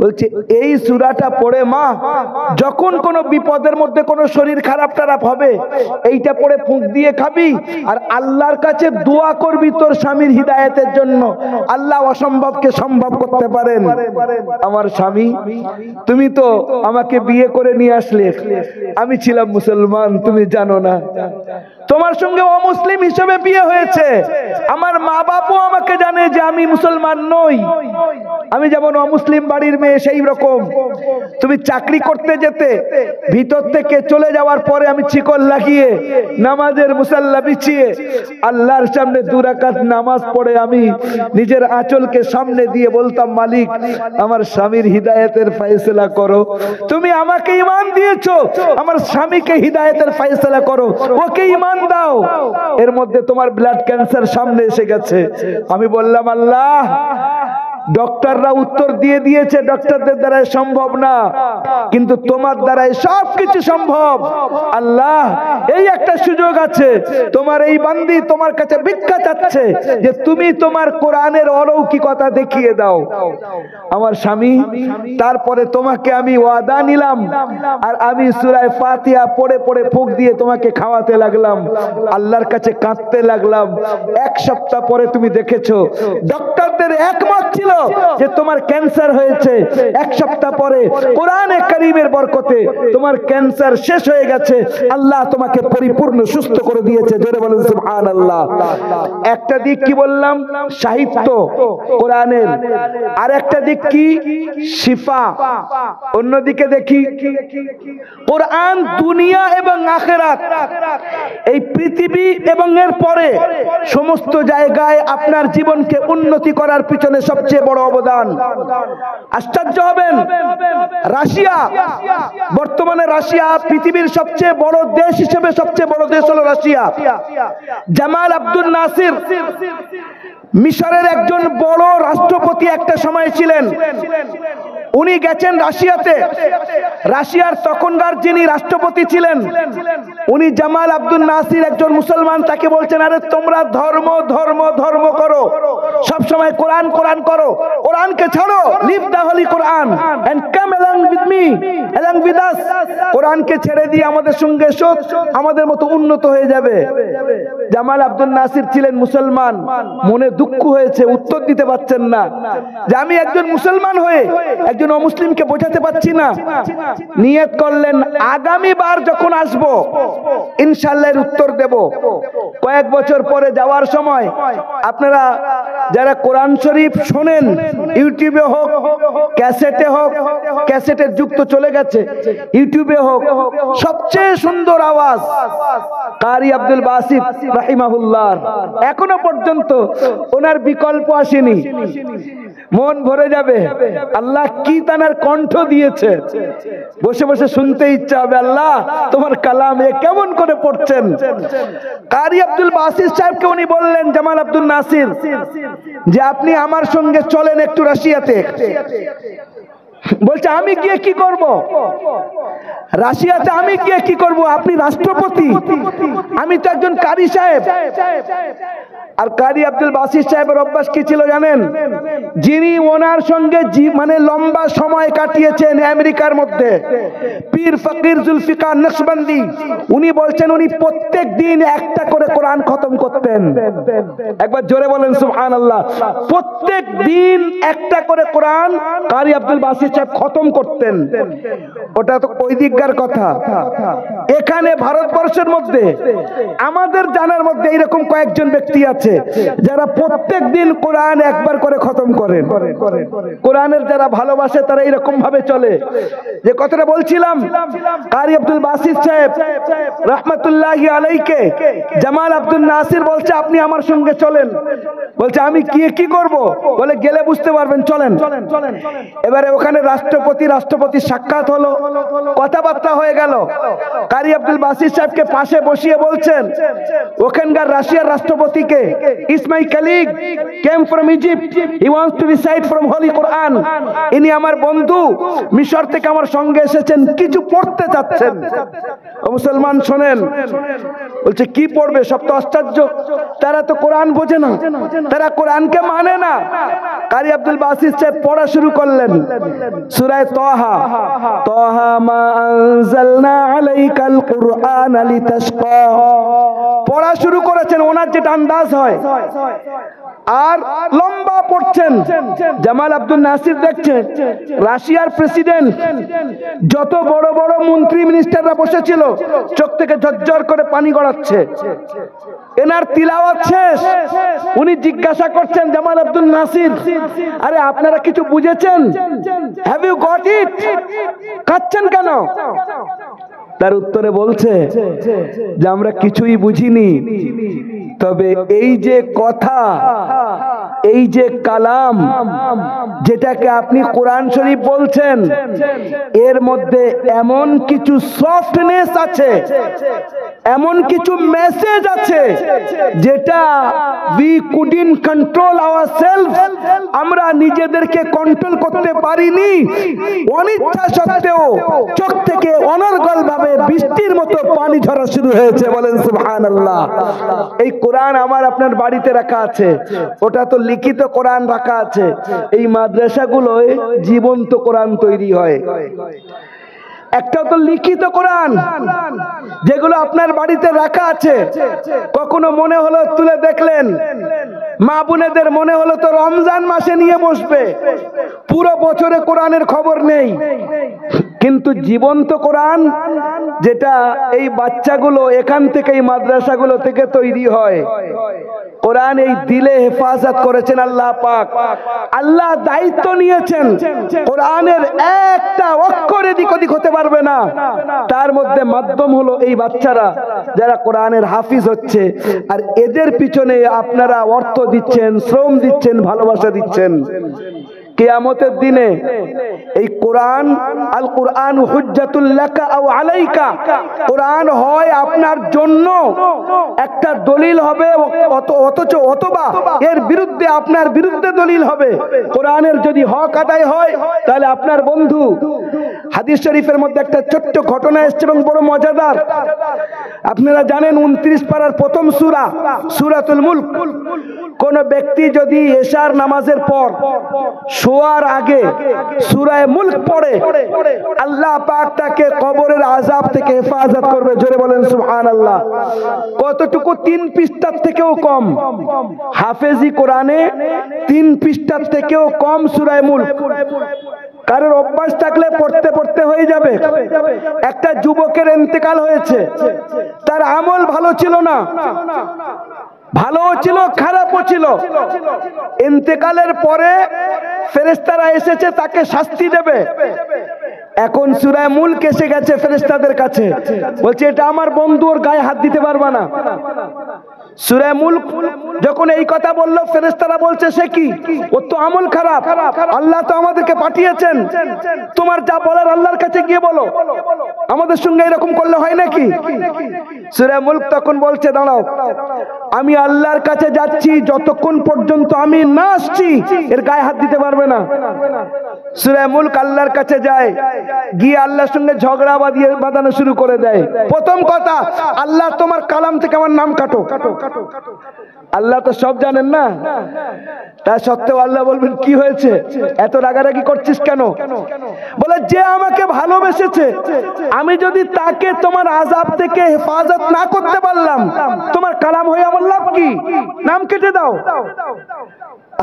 [SPEAKER 1] বলছে এই সূরাটা পড়ে মা, যখন কোনো বিপদের মধ্যে কোনো শরীর খারাপ টারাপ হবে, এইটা পড়ে ফুঁক দিয়ে খাবি আর আল্লাহর কাছে দোয়া করবি তোর স্বামীর হিদায়াতের জন্য, আল্লাহ অসম্ভবকে সম্ভব করতে পারেন। আমার স্বামী, তুমি তো আমাকে বিয়ে করে নিয়ে আসলে, আমি ছিলাম মুসলমান, তুমি জানো না, তোমার সঙ্গে অমুসলিম হিসেবে বিয়ে হয়েছে, আমার মা বাপও আমাকে জানে যে আমি মুসলমান নই, আমি যেমন অমুসলিম বাড়ির মেয়ে সেই রকম। তুমি চাকরি করতে যেতে, ভিতর থেকে চলে যাওয়ার পরে আমি চিকন লাগিয়ে নামাজের মুসাল্লা বিছিয়ে আল্লাহর সামনে 2 রাকাত নামাজ পড়ে আমি নিজের আঁচলকে সামনে দিয়ে বলতাম, মালিক আমার স্বামীর হিদায়াতের ফয়সালা করো, তুমি আমাকে ঈমান দিয়েছো, আমার স্বামীকে হিদায়াতের ফয়সালা করো, ওকে ঈমান দাও। এর মধ্যে তোমার ব্লাড ক্যান্সার সামনে এসে গেছে, আমি বললাম আল্লাহ, ডক্টররা উত্তর দিয়ে দিয়েছে ডক্টরদের দ্বারা সম্ভব না, কিন্তু তোমার দ্বারাই সবকিছু সম্ভব। আল্লাহ, এই একটা সুযোগ আছে, তোমার এই বান্দি তোমার কাছে ভিক্ষা চাচ্ছে যে তুমি তোমার কোরআনের অলৌকিকতা দেখিয়ে দাও। আমার স্বামী, তারপরে তোমাকে আমি ওয়াদা নিলাম আর আমি সূরা ফাতিহা পড়ে পড়ে ফুঁক দিয়ে তোমাকে খাওয়াতে লাগলাম, আল্লাহর কাছে কাঁদতে লাগলাম। 1 সপ্তাহ পরে তুমি দেখেছো, ডক্টরদের একমত ছিল যে তোমার ক্যান্সার হয়েছে, 1 সপ্তাহ পরে কোরআনে কারীমের বরকতে তোমার ক্যান্সার শেষ হয়ে গেছে, আল্লাহ তোমাকে পরিপূর্ণ সুস্থ করে দিয়েছে। জোরে বলেন সুবহানাল্লাহ। একটা দিক কি বললাম, সাহিত্য কোরআনের, আর একটা দিক কি, শিফা। অন্যদিকে দেখি কোরআন দুনিয়া এবং আখিরাত, এই পৃথিবী এবং এর পরে সমস্ত জায়গায় আপনার জীবনকে উন্নতি করার পিছনে সবচেয়ে বড় অবদান। আশ্চর্য হবেন, রাশিয়া, বর্তমানে রাশিয়া পৃথিবীর সবচেয়ে বড় দেশ হিসেবে সবচেয়ে বড় দেশ হলো রাশিয়া। জামাল আব্দুল নাসির মিশরের একজন বড় রাষ্ট্রপতি একটা সময় ছিলেন, উনি গেছেন রাশিয়াতে। রাশিয়ার তখনকার যিনি রাষ্ট্রপতি ছিলেন, উনি জামাল আব্দুল নাসির একজন মুসলমান, তাকে বলছেন, আরে তোমরা ধর্ম ধর্ম ধর্ম করো, সব সময় কোরআন কোরআন করো, কোরআনকে ছাড়ো, leave the holy Quran and come along with me, along with us. কোরআনকে ছেড়ে দিয়ে আমাদের সঙ্গে এসো, আমাদের মতো উন্নত হয়ে যাবে। জামাল আব্দুল নাসির ছিলেন মুসলমান, মনে দুঃখ হয়েছে, উত্তর দিতে পারছেন না যে আমি একজন মুসলমান হয়ে একজন অমুসলিমকে বোঝাতে পারছি না। নিয়ত করলেন, আগামী বার যখন আসবো ইনশাআল্লাহ এর উত্তর দেব। কয়েক বছর পরে যাওয়ার সময় আপনারা যারা কোরআন শরীফ শোনেন, ইউটিউবে হোক, ক্যাসেটে হোক, ক্যাসেটের যুগ তো চলে গেছে, ইউটিউবে হোক, সবচেয়ে সুন্দর আওয়াজ কারি আব্দুল বাসিত রাহিমাহুল্লাহ, এখনো পর্যন্ত ওনার বিকল্প আসেনি। মন ভরে যাবে, আল্লাহ কি তানার কণ্ঠ দিয়েছে, বসে বসে শুনতে ইচ্ছা হবে, আল্লাহ তোমার কালাম এ কেমন করে পড়ছেন। কারি আব্দুল বাসিত সাহেবকে উনি বললেন, জামাল আব্দুল নাসির, যে আপনি আমার সঙ্গে চলেন একটু রাশিয়াতে। বলছে, আমি গিয়ে কি করব? রাশিয়াতে আমি গিয়ে কি করব? আপনি রাষ্ট্রপতি, আমি তো একজন কারি সাহেব। আর কারি আব্দুল বাসিত সাহেবের অভ্যাস কি ছিল জানেন? যিনি ওনার সঙ্গে মানে লম্বা সময় কাটিয়েছেন আমেরিকার মধ্যে, পীর ফকির জুলফিকার নকশবন্দি, উনি বলছেন উনি প্রত্যেক দিন একটা করে কোরআন খতম করতেন। একবার জোরে বলেন সুবহানাল্লাহ। প্রত্যেক দিন একটা করে কোরআন কারি আব্দুল বাসিত সাহেব খতম করতেন। ওটা তো ওই দিককার কথা। এখানে ভারতবর্ষের মধ্যে আমাদের জানার মধ্যে এরকম কয়েকজন ব্যক্তি আছে যারা প্রত্যেক দিন কোরআন একবার করে খতম করেন। কোরআনের যারা ভালোবাসে তারা এরকম ভাবে চলে। যে কথাটা বলছিলাম, কারি আব্দুল বাসিত সাহেব রাহমাতুল্লাহি আলাইকে জামাল আব্দুল নাসির বলছে আপনি আমার সঙ্গে চলেন। বলছে আমি কি করব? বলে গেলে বুঝতে পারবেন, চলেন। এবারে ওখানে রাষ্ট্রপতি সাক্ষাৎ হলো, কথাবার্তা হয়ে গেল। কারি আব্দুল বাসিত সাহেবকে পাশে বসিয়ে বলছেন ওখানকার রাশিয়ার রাষ্ট্রপতিকে, is my colleague, came from Egypt, he wants to recite from holy Quran. ইনি আমার বন্ধু, মিশর থেকে আমার সঙ্গে এসেছেন, কিছু পড়তে চাচ্ছেন। ও মুসলমান শোনেন, বলছে কি পড়বে? সব তো আশ্চর্য, তারা তো কোরআন বোঝে না, তারা কোরআনকে মানে না। কারি আব্দুল বাসিত সাহেব পড়া শুরু করলেন সূরা তাহা, তাহা মা আনজালনা আলাইকাল কুরআন লিতাশকা। পড়া শুরু করেছেন, ওনার যেটা আন্দাজ হয়, আর লম্বা পড়ছেন। জামাল আব্দুল নাসির দেখছেন রাশিয়ার প্রেসিডেন্ট, যত বড় বড় মন্ত্রী মিনিস্টাররা বসেছিল চোখ থেকে ঝরঝর করে পানি গড়াচ্ছে। এনার তিলাওয়াত শেষ, উনি জিজ্ঞাসা করছেন জামাল আব্দুল নাসির, আরে আপনারা কিছু বুঝেছেন? Have you got it? কাঁদছেন কেন? তার উত্তরে বলছে যে আমরা কিছুই বুঝিনি, তবে এই যে কথা, এই যে কালাম, যেটাকে আপনি কোরআন শরীফ বলছেন, এর মধ্যে এমন কিছু সফটনেস আছে, এমন কিছু মেসেজ আছে যেটা we couldn't control ourselves, আমরা নিজেদেরকে কন্ট্রোল করতে পারিনি। অনিচ্ছা সত্ত্বেও চোখ থেকে অনর্গল ভাবে বৃষ্টির মতো পানি ঝরা শুরু হয়েছে। বলেন সুবহানাল্লাহ। এই কোরআন আমার আপনার বাড়িতে রাখা আছে, ওটা তো লিখিত কোরআন রাখা আছে। এই মাদ্রাসাগুলোয় জীবন্ত কোরআন তৈরি হয়। একটা তো লিখিত কোরআন যেগুলো আপনার বাড়িতে রাখা আছে, কখনো মনে হলো তুলে দেখলেন, মা বোনেদের মনে হলো তো রমজান মাসে নিয়ে বসবে, পুরো বছরে কোরআনের খবর নেই। কিন্তু জীবন্ত কোরআন যেটা এই বাচ্চাগুলো এখান থেকে, এই মাদ্রাসাগুলো থেকে তৈরি হয়, কোরআন এই দিলে হেফাজত করেছেন আল্লাহ পাক। আল্লাহ দায়িত্ব নিয়েছেন কোরআনের একটা অক্ষর এদিক ওদিক হতে পারবে না। তার মধ্যে মাধ্যম হলো এই বাচ্চারা যারা কোরআনের হাফিজ হচ্ছে, আর এদের পিছনে আপনারা অর্থ দিচ্ছেন, শ্রম দিচ্ছেন, ভালোবাসা দিচ্ছেন। কিয়ামতের দিনে এই কোরআন, আল কোরআন হুজ্জাতুল লাকা আও আলাইকা, কোরআন হয় আপনার জন্য একটা দলিল হবে, অথবা এর বিরুদ্ধে আপনার বিরুদ্ধে দলিল হবে। কোরআনের যদি হক আদায় হয় তাহলে আপনার বন্ধু। হাদিস শরীফের মধ্যে একটা ছোট্ট ঘটনা এসেছে এবং বড় মজাদার। আপনারা জানেন 29 পারার প্রথম সূরা, সূরাতুল মুলক, কোন ব্যক্তি যদি এশার নামাজের পর শোয়ার আগে সূরা মুলক পড়ে, আল্লাহ পাক তাকে কবরের আযাব থেকে হেফাজত করবে। জোরে বলেন সুবহানাল্লাহ। কতটুকু? 3 পৃষ্ঠার থেকেও কম। হাফেজি কোরআনে 3 পৃষ্ঠার থেকেও কম সূরা মুলক। কারোর অভ্যাস থাকলে পড়তে পড়তে হয়ে যাবে। একটা যুবকের ইন্তেকাল হয়েছে, তার আমল ভালো ছিল না, ভালো ছিল খারাপও ছিল। ইন্তেকালের পরে ফেরেশতারা এসেছে তাকে শাস্তি দেবে। এখন সূরা মুলক এসে গেছে ফেরেশতাদের কাছে, বলছে এটা আমার বন্ধু, ওর গায়ে হাত দিতে পারবে না। সূরা মুলক যখন এই কথা বলল, ফেরেশতারা বলছে সে কি, ওর তো আমল খারাপ, আল্লাহ তো আমাদেরকে পাঠিয়েছেন, তোমার যা বলার আল্লাহর কাছে গিয়ে বলো, আমাদের সঙ্গে এরকম করলে হয় নাকি? সূরা মুলক তখন বলছে দাঁড়াও, আমি আল্লাহর কাছে যাচ্ছি, যতক্ষণ পর্যন্ত আমি না আসছি এর গায়ে হাত দিতে পারবে না। সূরা মুলক আল্লাহর কাছে যায়, গিয়ে আল্লাহর সঙ্গে ঝগড়া বাঁধানো শুরু করে দেয়। প্রথম কথা, আল্লাহ তোমার কালাম থেকে আমার নাম কাটো। আল্লাহ আল্লাহ তো সব জানেন না, তা সত্ত্বেও আল্লাহ বলবেন কি হয়েছে, এত রাগারাগি করছিস কেন? বলে যে আমাকে ভালোবেসেছে, আমি যদি তাকে তোমার আযাব থেকে হেফাজত না করতে পারলাম, তোমার কালাম হয়ে আমার লাভ কি? নাম কেটে দাও।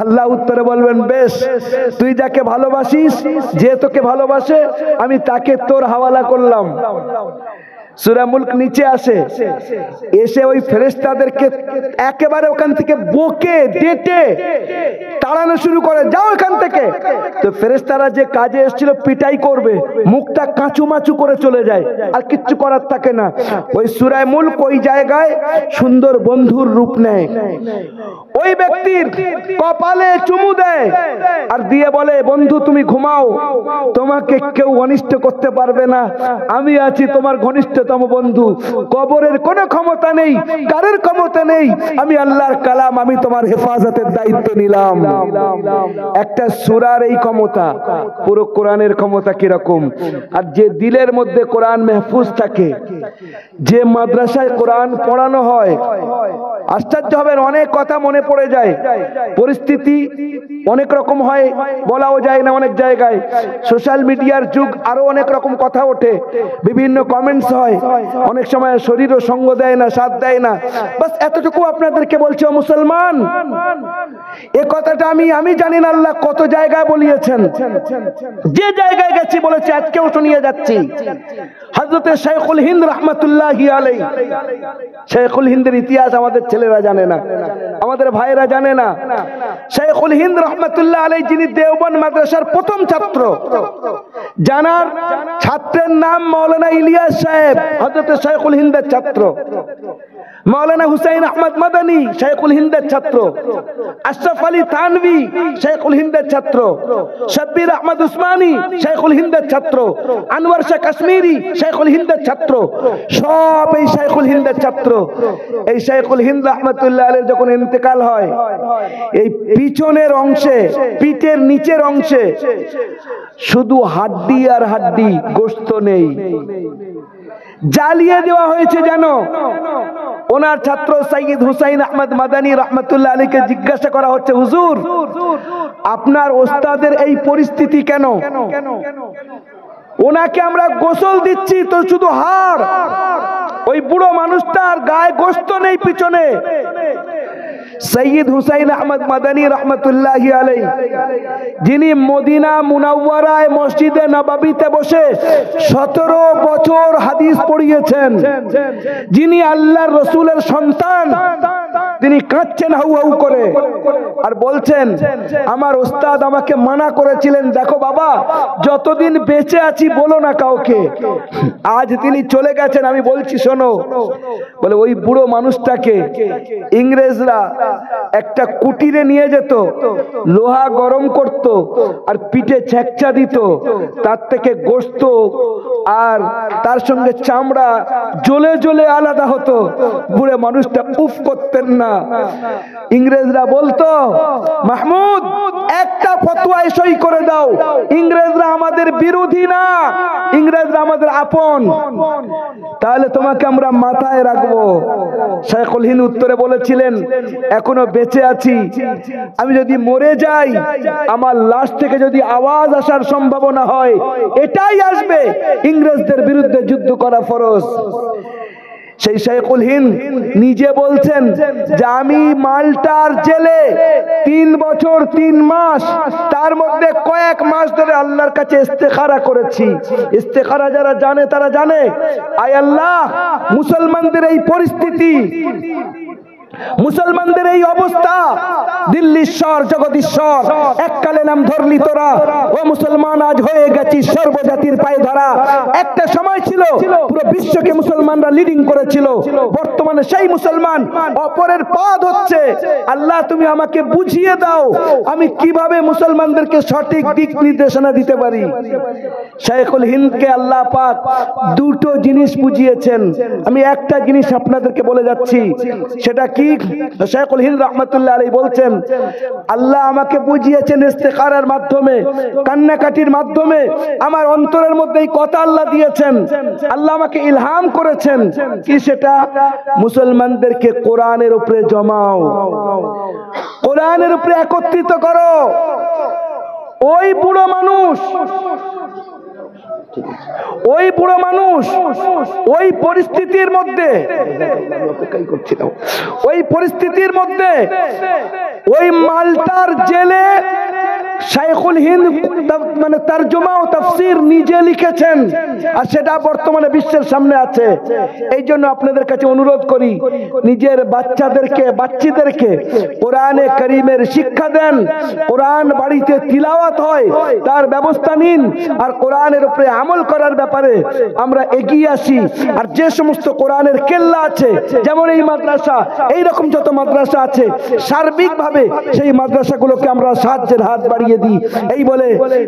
[SPEAKER 1] আল্লাহ উত্তরে বলবেন, বেশ, তুই যাকে ভালোবাসিস, যে তোকে ভালোবাসে, আমি তাকে তোর হাওয়ালা করলাম। সূরা মুলক নিচে আসে, এসে ওই ফেরেশতাদেরকে একেবারে ওখান থেকে বকে ডেটে তাড়ানো শুরু করে, যাও এখান থেকে। তো ফেরেশতারা যে কাজে এসেছিল পিটাই করবে, মুখটা কাঁচুমাচু করে চলে যায়, আর কিচ্ছু করার থাকে না। ওই সূরা মুলক ওই জায়গায় সুন্দর বন্ধুর রূপ নেয়। ওই ব্যক্তির কপালে চুমু দেয় আর দিয়ে বলে, বন্ধু তুমি ঘুমাও, তোমাকে কেউ অনিষ্ট করতে পারবে না, আমি আছি তোমার ঘনিষ্ঠতম বন্ধু। কবরের কোনো ক্ষমতা নেই, কারোর ক্ষমতা নেই, আমি আল্লাহর কালাম, আমি তোমার হেফাজতের দায়িত্ব নিলাম। একটা সূরার এই ক্ষমতা, পুরো কোরআনের ক্ষমতা কিরকম। আর যে দিলের মধ্যে কোরআন মাহফুজ থাকে, যে মাদ্রাসায় কোরআন পড়ানো হয়, আশ্চর্য হবেন, অনেক কথা মনে পড়ে যায়। পরিস্থিতি অনেক রকম হয়, বলাও যায় না অনেক জায়গায়। সোশ্যাল মিডিয়ার যুগ, আরো অনেক রকম কথা ওঠে, বিভিন্ন কমেন্টস হয়, অনেক সময় শরীরও সঙ্গ দেয় না, সাথ দেয় না। বাস এতটুকু আপনাদেরকে বলছি, ও মুসলমান, এ কথাটা আমি জানি না আল্লাহ কত জায়গায় বলিয়েছেন, যে জায়গায় গেছি বলেছি, আজকেও শুনিয়ে যাচ্ছি। হযরতে শাইখুল হিন্দ রাহমাতুল্লাহি আলাইহি, শাইখুল হিন্দের ইতিহাস আমাদের ছেলেরা জানে না, আমাদের ভাইরা জানে না। শাইখুল হিন্দ রাহমাতুল্লাহ আলাইহি, যিনি দেওবন্দ মাদ্রাসার প্রথম ছাত্র, জানার ছাত্রের নাম মাওলানা ইলিয়াস সাহেব, হযরতে শাইখুল হিন্দের ছাত্র। মাওলানা হুসাইন আহমদ মাদানী শাইখুল হিন্দের ছাত্র, আশরাফ আলী থানভী শাইখুল হিন্দের ছাত্র, শব্বির আহমদ উসমানী শাইখুল হিন্দের ছাত্র, আনোয়ার শাহ কাশ্মীরি শাইখুল হিন্দের ছাত্র, সব এই শাইখুল হিন্দের ছাত্র। এই শাইখুল হিন্দ রাহমাতুল্লাহ আলাইহি যখন ইন্তেকাল হয়, এই পিছনের অংশে, পিঠের নিচের অংশে শুধু হাড্ডি আর হাড্ডি, গোশত নেই, জ্বালিয়ে দেওয়া হয়েছে যেন। ওনার ছাত্র সৈয়দ হুসাইন আহমদ মাদানী রাহমাতুল্লাহ আলাইহিকে জিজ্ঞাসা করা হচ্ছে, হুজুর আপনার ওস্তাদের এই পরিস্থিতি কেন? ওনাকে আমরা গোসল দিচ্ছি তো শুধু হাড়, ওই বুড়ো মানুষটার গায়ে গোশত নেই পিছনে। সৈয়দ হুসাইন আহমদ মাদানী রাহমাতুল্লাহি আলাইহি, যিনি মদিনা মুনাওয়ারায় মসজিদে নববীতে বসে 17 বছর হাদিস পড়িয়েছেন, যিনি আল্লাহর রাসূলের সন্তান, তিনি কাঁদছেন হাউ হাউ করে আর বলছেন, আমার ওস্তাদ আমাকে মানা করেছিলেন, দেখো বাবা যতদিন বেঁচে আছি বলো না কাউকে, আজ তিনি চলে গেছেন, আমি বলছি শোনো। বলে ওই বুড়ো মানুষটাকে ইংরেজরা একটা কুটিরে নিয়ে যেত, লোহা গরম করত আর পিঠে ছেকচা দিত, তার থেকে গোশত আর তার সঙ্গে চামড়া জ্বলে জ্বলে আলাদা হতো। বুড়ো মানুষটা উফ করতেন না। ইংরেজরা বলতো, মাহমুদ একটা ফতোয়ায় সই করে দাও, ইংরেজরা আমাদের বিরোধী না, ইংরেজরা আমাদের আপন, তাহলে তোমাকে আমরা মাথায় রাখবো। শাইখুল হিন্দ উত্তরে বলেছিলেন, এখনো বেঁচে আছি, আমি যদি মরে যাই, আমার লাশ থেকে যদি আওয়াজ আসার সম্ভাবনা হয়, এটাই আসবে, ইংরেজদের বিরুদ্ধে যুদ্ধ করা ফরজ। সেই শাইখুল হিন্দ নিজে বলছেন যে আমি মাল্টার জেলে 3 বছর 3 মাস, তার মধ্যে কয়েক মাস ধরে আল্লাহর কাছে ইস্তেখারা করেছি। ইস্তেখারা যারা জানে তারা জানে, আয় আল্লাহ মুসলমানদের এই পরিস্থিতি, মুসলমানদের এই অবস্থা, দিল্লীশ্বর জগদীশ্বর এককালে নাম ধরলি তোরা, ও মুসলমান আজ হয়ে গেছিস সর্বজাতির পায়ে ধরা। একটা সময় ছিল পুরো বিশ্বকে মুসলমানরা লিডিং করেছিল, বর্তমানে সেই মুসলমান অপরের পা ধরছে। আল্লাহ তুমি আমাকে বুঝিয়ে দাও, আমি কিভাবে মুসলমানদেরকে সঠিক দিক নির্দেশনা দিতে পারি। শাইখুল হিন্দকে আল্লাহ পাক দুটো জিনিস বুঝিয়েছেন, আমি একটা জিনিস আপনাদেরকে বলে যাচ্ছি, সেটা কি? শাইখুল হিন্দ রাহমাতুল্লাহ আলাইহি বলছেন, আল্লাহ আমাকে বুঝিয়েছেন ইস্তেখারার মাধ্যমে, কান্নাকাটির মাধ্যমে, আমার অন্তরের মধ্যে এই কথা আল্লাহ দিয়েছেন। আল্লাহ আমাকে ইলহাম করেছেন কি সেটা মুসলমানদেরকে কোরআনের উপরে জমাও, কোরআনের উপরে একত্রিত করো। ওই বুড়ো মানুষ ওই পরিস্থিতির মধ্যে ওই মাল্টার জেলে শাইখুল হিন্দ মানে তরজমা ও তাফসীর নিজে লিখেছেন, আর সেটা বর্তমানে বিশ্বের সামনে আছে। এই জন্য আপনাদের কাছে অনুরোধ করি, নিজের বাচ্চাদেরকে কোরআনে কারীমের শিক্ষা দেন, কোরআন বাড়িতে তিলাওয়াত হয় তার ব্যবস্থা নিন, আর কোরআনের উপরে আমল করার ব্যাপারে আমরা এগিয়ে আসি। আর যে সমস্ত কোরআনের কেল্লা আছে, যেমন এই মাদ্রাসা, এই রকম যত মাদ্রাসা আছে, সার্বিকভাবে সেই মাদ্রাসাগুলোকে আমরা সাহায্যের হাত বাড়িয়ে দিই। এই বলে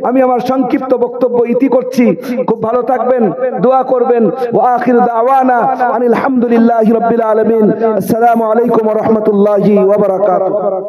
[SPEAKER 1] আমি আমার সংক্ষিপ্ত বক্তব্য ইতি করছি। খুব ভালো থাকবেন, দোয়া করবেন। ওয়া আখিরু দাওয়ানা আনিল হামদুলিল্লাহি রাব্বিল আলামিন। আসসালামু আলাইকুম ওয়া রাহমাতুল্লাহি ওয়া বারাকাতুহু।